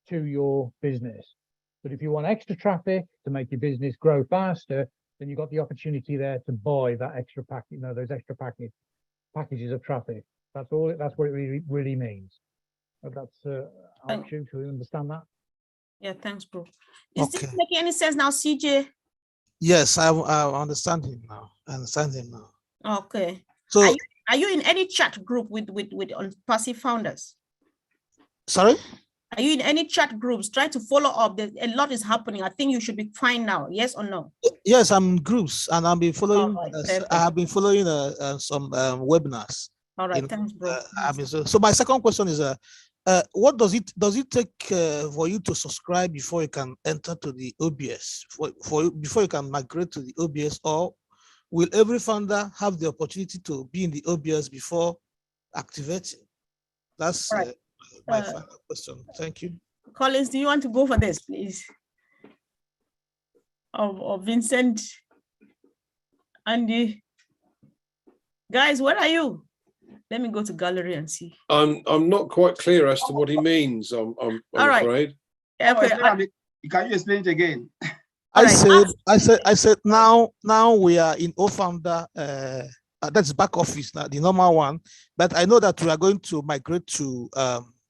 to your business. But if you want extra traffic to make your business grow faster, then you've got the opportunity there to buy that extra package, those extra packages of traffic. That's all. That's what it really means. But that's helps you to understand that. Yeah, thanks, bro. Is this making any sense now, CJ? Yes, I understand him now. Okay. So are you in any chat group with passive founders? Sorry? Are you in any chat groups? Try to follow up. A lot is happening. I think you should be fine now. Yes or no? Yes, I'm in groups, and I've been following. Right, I have been following some webinars. All right, thanks, bro. So my second question is, what does it take for you to subscribe before you can enter to the OBS? Before you can migrate to the OBS, or will every founder have the opportunity to be in the OBS before activating? That's my final question. Thank you. Collins, do you want to go for this, please? Or Vincent, Andy, guys, where are you? Let me go to gallery and see. I'm not quite clear as to what he means. I'm All right. afraid. Okay. Can you explain it again? I said, now we are in O-Founder, that's back office now, the normal one. But I know that we are going to migrate to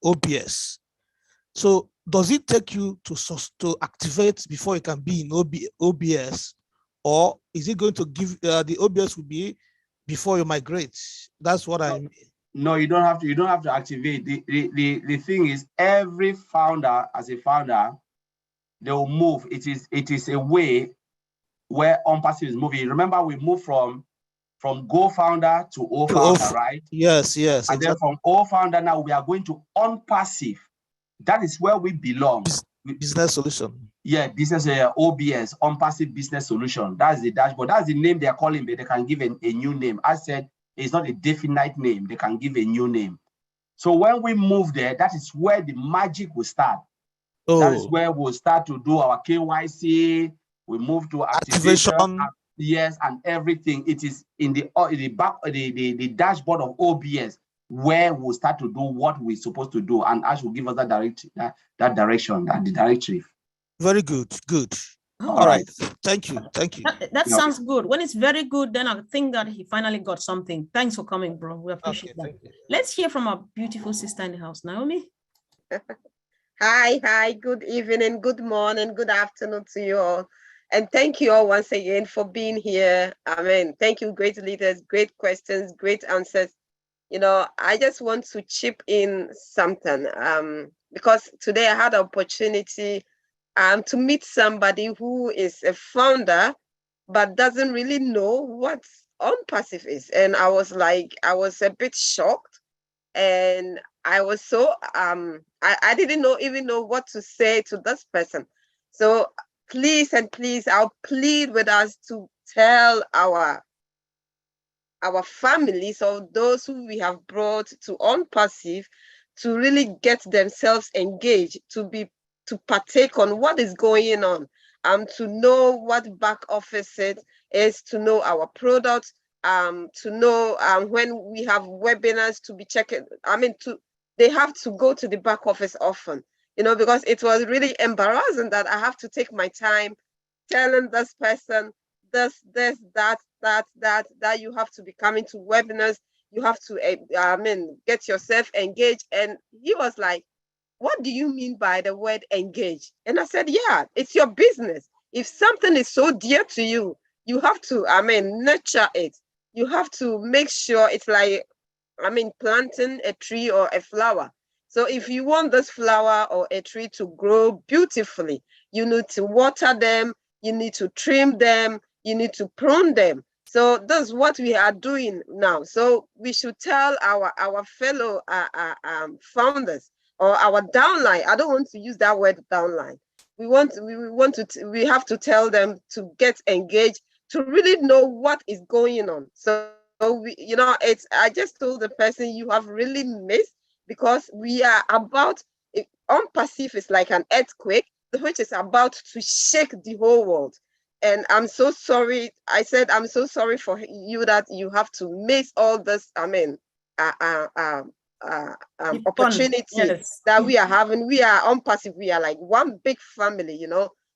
OBS. So does it take you to activate before you can be in OBS, or is it going to give the OBS will be before you migrate? That's what I mean. No, you don't have to. You don't have to activate. The thing is, every founder, as a founder, they will move. It is a way where OnPassive is moving. Remember, we moved from Go Founder to O Founder, right? Yes. And exactly. then from O Founder, now we are going to OnPassive. That is where we belong. Business solution. Yeah, business OBS, OnPassive Business Solution. That's the dashboard. That's the name they are calling, but they can give a new name. I said it's not a definite name. They can give a new name. So when we move there, that is where the magic will start. That is where we'll start to do our KYC. We move to activation. Yes, and everything. It is in the back, the dashboard of OBS, where we'll start to do what we're supposed to do, and Ash will give us that direction, the directive. Very good. All right. Thank you. That sounds good. When it's very good, then I think that he finally got something. Thanks for coming, bro. We appreciate that. Let's hear from our beautiful sister in the house, Naomi. Hi, good evening, good morning, good afternoon to you all. And thank you all once again for being here. Amen. Thank you, great leaders, great questions, great answers. You know, I just want to chip in something because today I had an opportunity to meet somebody who is a founder, but doesn't really know what OnPassive is. And I was a bit shocked. And I was so, I didn't even know what to say to this person. So please, I'll plead with us to tell our families or those who we have brought to OnPassive to really get themselves engaged, to partake on what is going on, to know what back office it is, to know our products, to know when we have webinars to be checking. They have to go to the back office often, because it was really embarrassing that I have to take my time telling this person this, that you have to be coming to webinars, you have to, get yourself engaged. And he was like, what do you mean by the word engage? And I said, yeah, it's your business. If something is so dear to you, you have to, nurture it. You have to make sure it's like, planting a tree or a flower. So if you want this flower or a tree to grow beautifully, you need to water them, you need to trim them, you need to prune them. So that's what we are doing now. So we should tell our fellow founders or our downline. I don't want to use that word downline. We have to tell them to get engaged, to really know what is going on. So I just told the person, you have really missed, because we are about, OnPassive is like an earthquake, which is about to shake the whole world. And I'm so sorry. I said, I'm so sorry for you that you have to miss all this, opportunity that we are having. We are OnPassive. We are like one big family,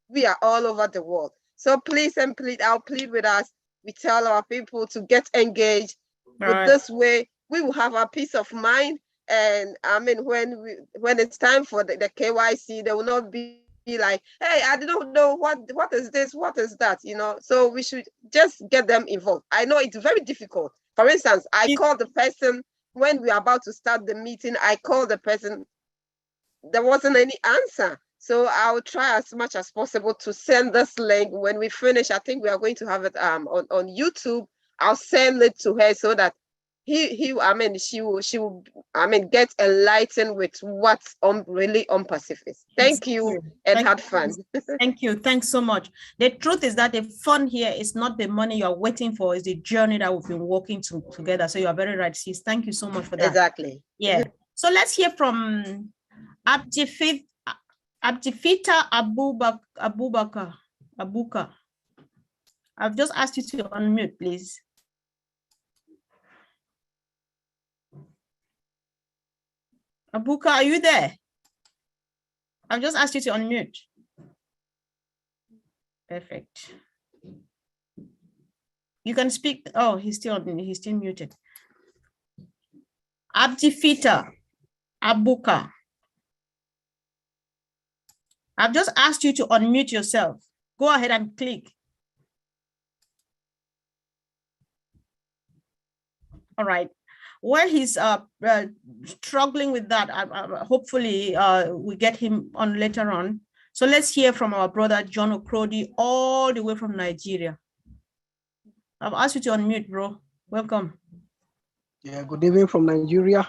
we are all over the world. So please I'll plead with us. We tell our people to get engaged. With this way, we will have a peace of mind. And when it's time for the KYC, they will not be like, hey, I don't know what is this, what is that, So we should just get them involved. I know it's very difficult. For instance, I called the person when we are about to start the meeting. I called the person, there wasn't any answer. So I'll try as much as possible to send this link when we finish. I think we are going to have it on YouTube. I'll send it to her so that she will get enlightened with what's really OnPassive is. Thank you and have fun. Thank you. Thanks so much. The truth is that the fun here is not the money you're waiting for, it's the journey that we've been walking together. So you are very right, sis. Thank you so much for that. Exactly. Yeah. So let's hear from Abdifita Abuka. I've just asked you to unmute, please. Abuka, are you there? I've just asked you to unmute. Perfect. You can speak. Oh, he's still muted. Abdifita Abuka. I've just asked you to unmute yourself. Go ahead and click. All right. While he's struggling with that, hopefully we get him on later on. So let's hear from our brother John Okrodi, all the way from Nigeria. I've asked you to unmute, bro. Welcome. Yeah, good evening from Nigeria.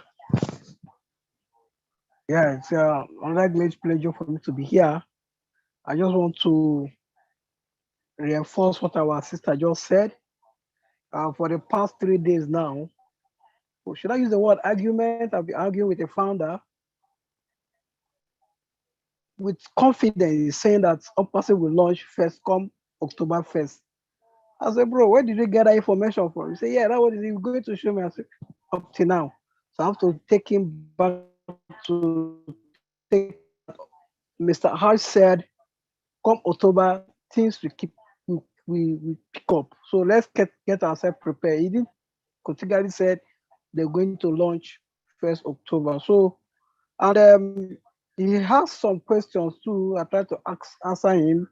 Yeah, it's another great pleasure for me to be here. I just want to reinforce what our sister just said. For the past 3 days now, or should I use the word argument? I've been arguing with a founder with confidence, saying that Unpassive will launch first come October 1st. I said, bro, where did you get that information from? He said, yeah, that was he's going to show me. I said, up to now. So I have to take him back to take. Mr. Harsh said, come October, things will keep we pick up. So let's get ourselves prepared. He didn't categorically said they're going to launch 1st October. So, and he has some questions too. I tried to answer him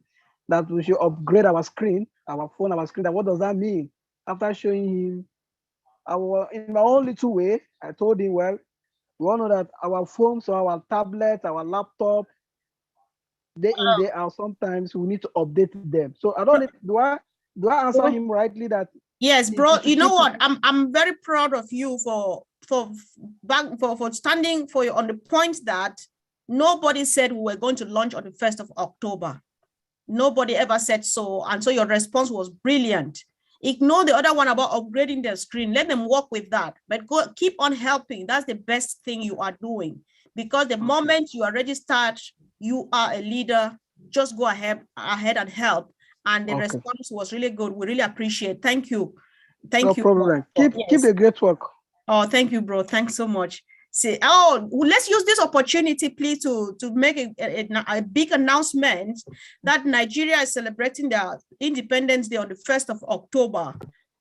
that we should upgrade our screen, our phone, our screen. That what does that mean? After showing him in my own little way, I told him, well, we all know that our phones or our tablets, our laptop, day in, day out, sometimes we need to update them. So I don't need, do I answer him rightly that? Yes, bro. You know what? I'm very proud of you for standing for you on the point that nobody said we were going to launch on the 1st of October. Nobody ever said so. And so your response was brilliant. Ignore the other one about upgrading their screen. Let them work with that. But keep on helping. That's the best thing you are doing. Because the moment you are registered, you are a leader. Just go ahead and help. And the response was really good. We really appreciate. Thank you. Thank you. No problem. Keep the great work. Oh, thank you, bro. Thanks so much. See, let's use this opportunity, please, to make a big announcement that Nigeria is celebrating their Independence Day on the 1st of October.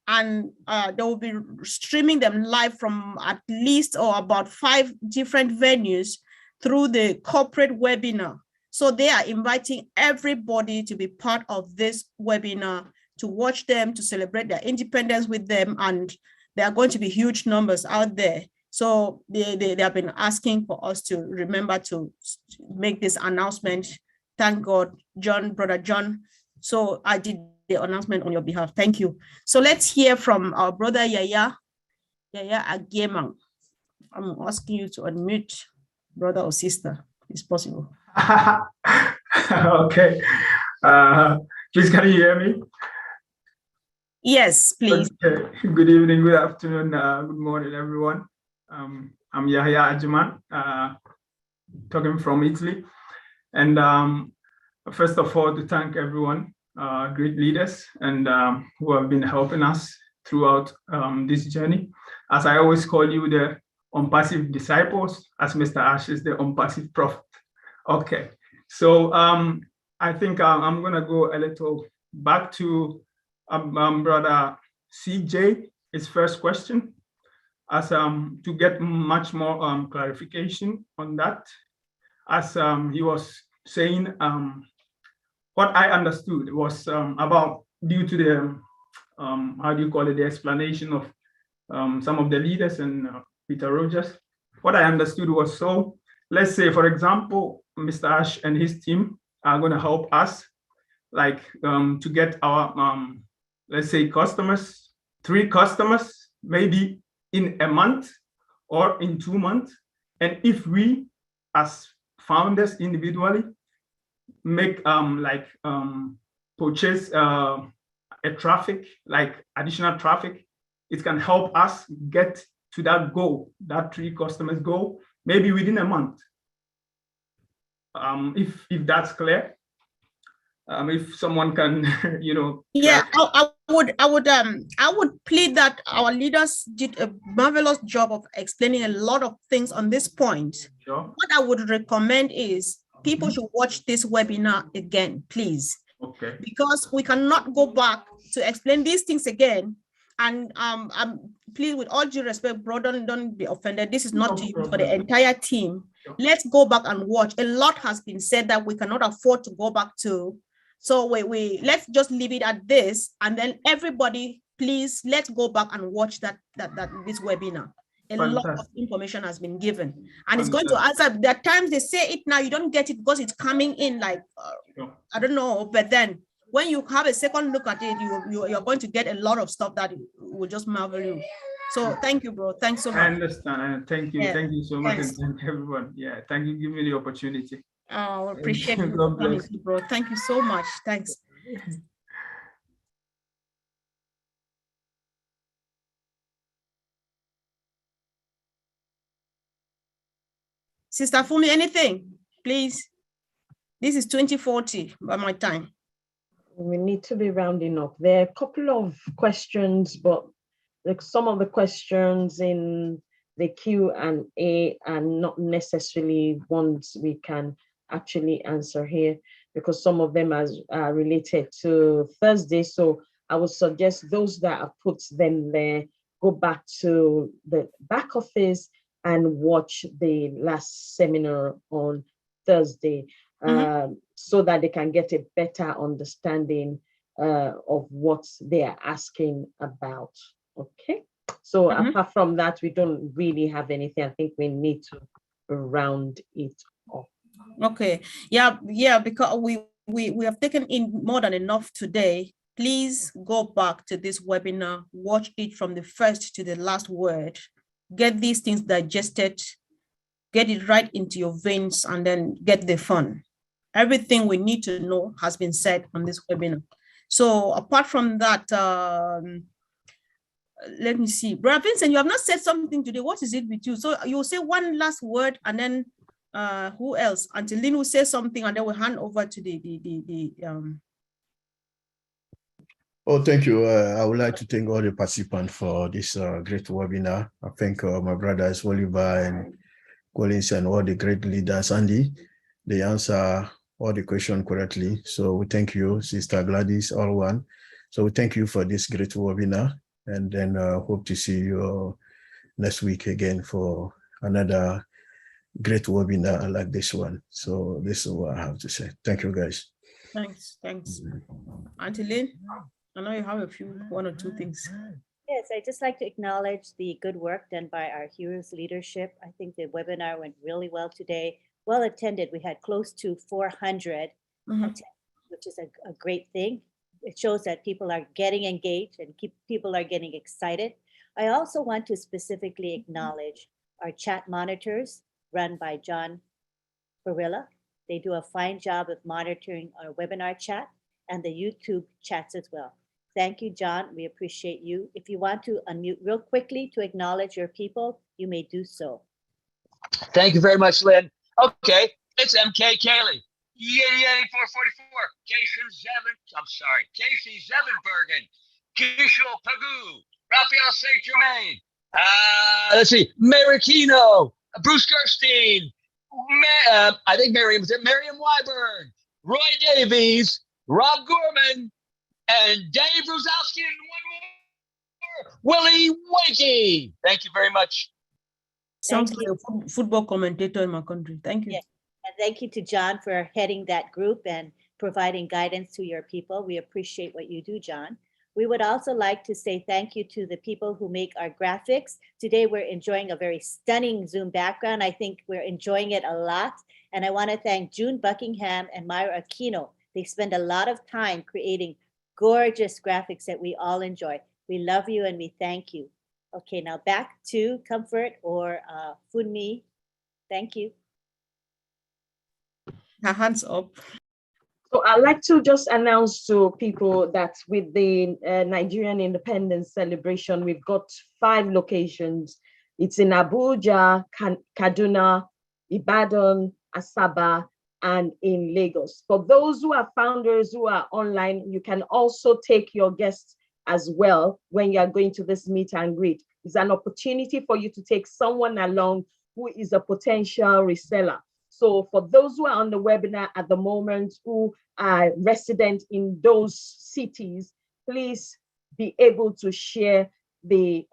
And they will be streaming them live from at least or about 5 different venues through the corporate webinar. So they are inviting everybody to be part of this webinar, to watch them, to celebrate their independence with them. And there are going to be huge numbers out there. So they have been asking for us to remember to make this announcement. Thank God, Brother John. So I did the announcement on your behalf. Thank you. So let's hear from our brother Yaya Agiemang. I'm asking you to unmute, brother or sister, if possible. Okay. Please, can you hear me? Yes, please. Okay. Good evening, good afternoon, good morning, everyone. I'm Yahya Ajiman, talking from Italy. And first of all, to thank everyone, great leaders, and who have been helping us throughout this journey. As I always call you, the unpassive disciples, as Mr. Ash is the unpassive prophet. Okay, so I think I'm gonna go a little back to brother CJ, his first question, as to get much more clarification on that. As he was saying, what I understood was about, due to the how do you call it, the explanation of some of the leaders and Peter Rogers. What I understood was, so let's say, for example, Mr. Ash and his team are going to help us, like to get our let's say customers, 3 customers, maybe in a month or in 2 months. And if we as founders individually make purchase a traffic, like additional traffic, it can help us get to that goal, that 3 customers goal, maybe within a month. If that's clear, if someone can, you know. Yeah, I would plead that our leaders did a marvelous job of explaining a lot of things on this point. Sure. What I would recommend is people should watch this webinar again, please. Okay. Because we cannot go back to explain these things again. And please, with all due respect, bro, don't be offended. This is not to you, for the entire team. Let's go back and watch. A lot has been said that we cannot afford to go back to. So let's just leave it at this, and then everybody, please, let's go back and watch this webinar. A lot of information has been given, and it's going to answer. There are times they say it now, you don't get it because it's coming in like I don't know, but then when you have a second look at it, you're going to get a lot of stuff that will just marvel you. So thank you, bro. Thanks so much. I understand. And thank you. Yeah. Thank you so much. Thanks. And thank everyone. Yeah. Thank you for giving me the opportunity. Oh, appreciate you. God bless. Bro. Thank you so much. Thanks. Sister Fumi, anything, please? This is 2040 by my time. We need to be rounding up. There are a couple of questions, but like some of the questions in the Q&A are not necessarily ones we can actually answer here, because some of them are related to Thursday. So I would suggest those that have put them there, go back to the back office and watch the last seminar on Thursday, so that they can get a better understanding of what they are asking about. Okay, so apart from that, we don't really have anything. I think we need to round it up. Okay, yeah, because we have taken in more than enough today. Please go back to this webinar, watch it from the first to the last word, get these things digested, get it right into your veins, and then get the fun. Everything we need to know has been said on this webinar. So apart from that, let me see. Brother Vincent, you have not said something today. What is it with you? So you'll say one last word, and then who else? Until Lynn will say something, and then we'll hand over to the Oh, thank you. I would like to thank all the participants for this great webinar. I thank my brothers, Oliver and Collins, and all the great leaders. Andy, they answer all the questions correctly. So we thank you, Sister Gladys, all one. So we thank you for this great webinar, and then hope to see you next week again for another great webinar like this one. So this is what I have to say. Thank you, guys. Thanks. Auntie Lynn, I know you have one or two things. Yes, I'd just like to acknowledge the good work done by our Heroes leadership. I think the webinar went really well today. Well attended. We had close to 400 attendees, which is a great thing. It shows that people are getting engaged and people are getting excited. I also want to specifically acknowledge our chat monitors run by John Barilla. They do a fine job of monitoring our webinar chat and the YouTube chats as well. Thank you, John. We appreciate you. If you want to unmute real quickly to acknowledge your people, you may do so. Thank you very much, Lynn. Okay, it's MK Cayley. Yay, 444. Casey Zevenbergen. Kishel Pagoo. Raphael St. Germain. Let's see, Marikino. Bruce Gerstein. I think Miriam Wyburn. Roy Davies. Rob Gorman. And Dave Ruzowski, and one more, Willie Wakey. Thank you very much. Sounds like a football commentator in my country. Thank you. Yeah. And thank you to John for heading that group and providing guidance to your people. We appreciate what you do, John. We would also like to say thank you to the people who make our graphics. Today, we're enjoying a very stunning Zoom background. I think we're enjoying it a lot. And I want to thank June Buckingham and Myra Aquino. They spend a lot of time creating gorgeous graphics that we all enjoy. We love you and we thank you. Okay, now back to Comfort or Funmi. Thank you. Hands up. So I'd like to just announce to people that with the Nigerian independence celebration, we've got 5 locations. It's in Abuja, Kaduna, Ibadan, Asaba, and in Lagos. For those who are founders who are online, you can also take your guests as well when you are going to this meet and greet. It's an opportunity for you to take someone along who is a potential reseller. So for those who are on the webinar at the moment, who are resident in those cities, please be able to share the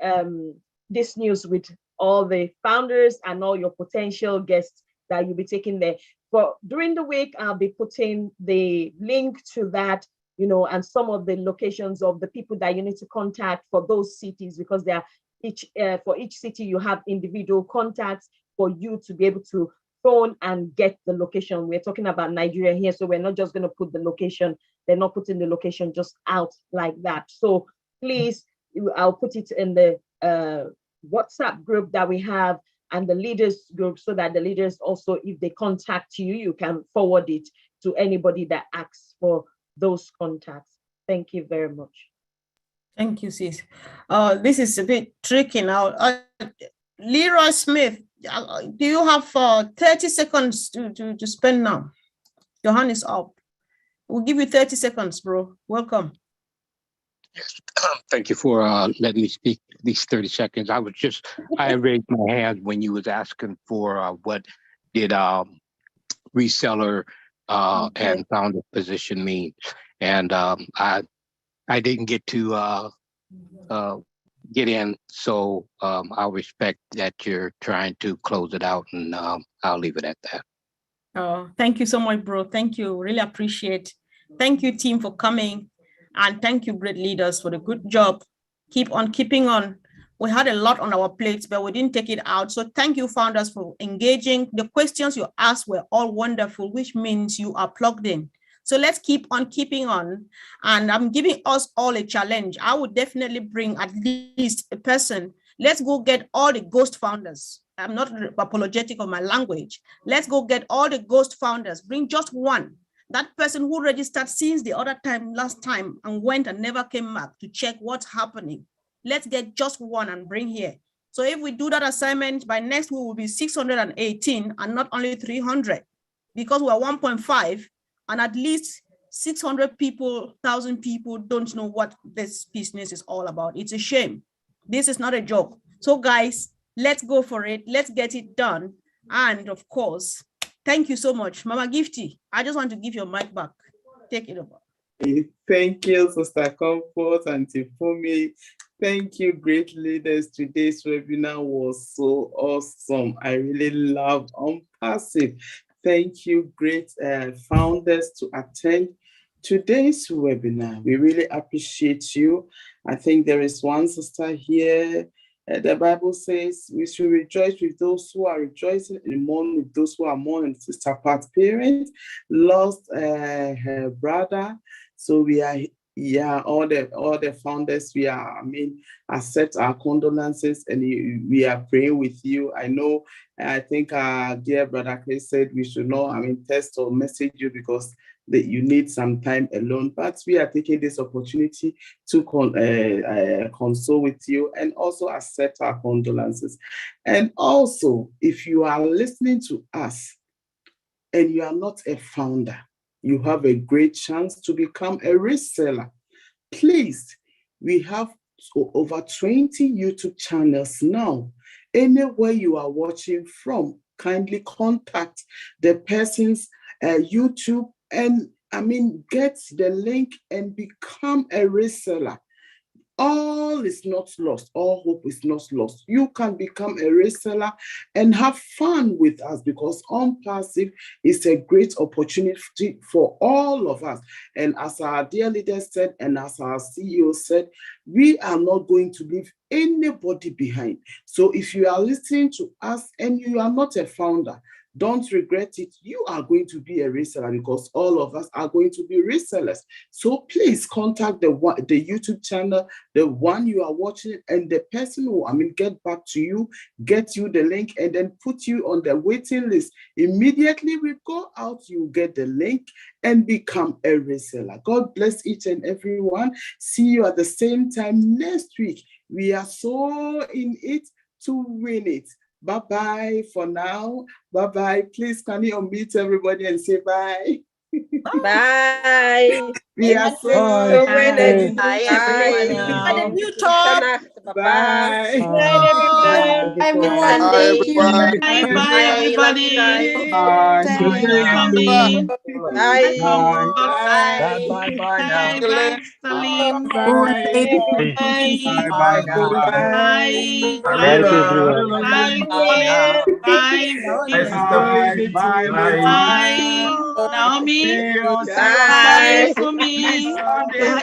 this news with all the founders and all your potential guests that you'll be taking there. But during the week, I'll be putting the link to that, you know, and some of the locations of the people that you need to contact for those cities, because they are for each city you have individual contacts for you to be able to phone and get the location. We're talking about Nigeria here, so we're not just going to put the location. They're not putting the location just out like that. So please, I'll put it in the WhatsApp group that we have and the leaders group, so that the leaders also, if they contact you, you can forward it to anybody that asks for those contacts. Thank you very much. Thank you, sis. This is a bit tricky now. Leroy Smith, do you have 30 seconds to spend now? Your hand is up. We'll give you 30 seconds, bro. Welcome. Yes, thank you for letting me speak these 30 seconds. I raised my hand when you was asking for what did reseller and founder position mean. And I didn't get to get in, so I'll respect that you're trying to close it out, and I'll leave it at that. Oh, thank you so much, bro. Thank you. Really appreciate. Thank you, team, for coming. And thank you, great leaders, for the good job. Keep on keeping on. We had a lot on our plates, but we didn't take it out. So thank you, founders, for engaging. The questions you asked were all wonderful, which means you are plugged in. So let's keep on keeping on. And I'm giving us all a challenge. I would definitely bring at least a person. Let's go get all the ghost founders. I'm not apologetic of my language. Let's go get all the ghost founders. Bring just one. That person who registered since the other time, last time, and went and never came back to check what's happening. Let's get just one and bring here. So if we do that assignment, by next week will be 618 and not only 300, because we're 1.5 and at least 600 people, 1,000 people don't know what this business is all about. It's a shame. This is not a joke. So guys, let's go for it. Let's get it done. And of course, thank you so much. Mama Gifty, I just want to give your mic back. Take it over. Thank you, Sister Comfort and Tifumi. Thank you, great leaders. Today's webinar was so awesome. I really love Unpassive. Thank you, great founders, to attend today's webinar. We really appreciate you. I think there is one sister here. The Bible says we should rejoice with those who are rejoicing and mourn with those who are mourning. Sister Pat's parent lost her brother. So we are, all the founders, we are, accept our condolences, and we are praying with you. I think our dear brother Chris said we should not, text or message you because you need some time alone, but we are taking this opportunity to console with you and also accept our condolences. And also, if you are listening to us and you are not a founder, you have a great chance to become a reseller. Please, we have over 20 YouTube channels now. Anywhere you are watching from, kindly contact the person's YouTube and get the link and become a reseller. All is not lost. All hope is not lost. You can become a reseller and have fun with us, because Unpassive is a great opportunity for all of us. And as our dear leader said, and as our CEO said, we are not going to leave anybody behind. So if you are listening to us and you are not a founder, don't regret it. You are going to be a reseller, because all of us are going to be resellers. So please contact the YouTube channel, the one you are watching, and the person who get back to you, get you the link, and then put you on the waiting list. Immediately we go out, you get the link and become a reseller. God bless each and every one. See you at the same time next week. We are so in it to win it. Bye-bye for now. Bye-bye. Please, can you unmute everybody and say bye? Bye. We are so So excited. Bye, And a everybody. new talk. Bye. Night, everyone. Everyone, Sunday. thank you. Bye, bye, Bye. Love you guys. everybody. Bye. Thank you for Thank coming. Bye. Bye bye bye now. Bye, bye, Salim. Bye. Bye. Bye bye now. Bye, Bye John. everyone. Bye, Bye now. Bye, Bye, Sister Bye Phoebe. bye Bye. bye. Bye, Naomi. See you Bye, Bye. Fumi. Sunday.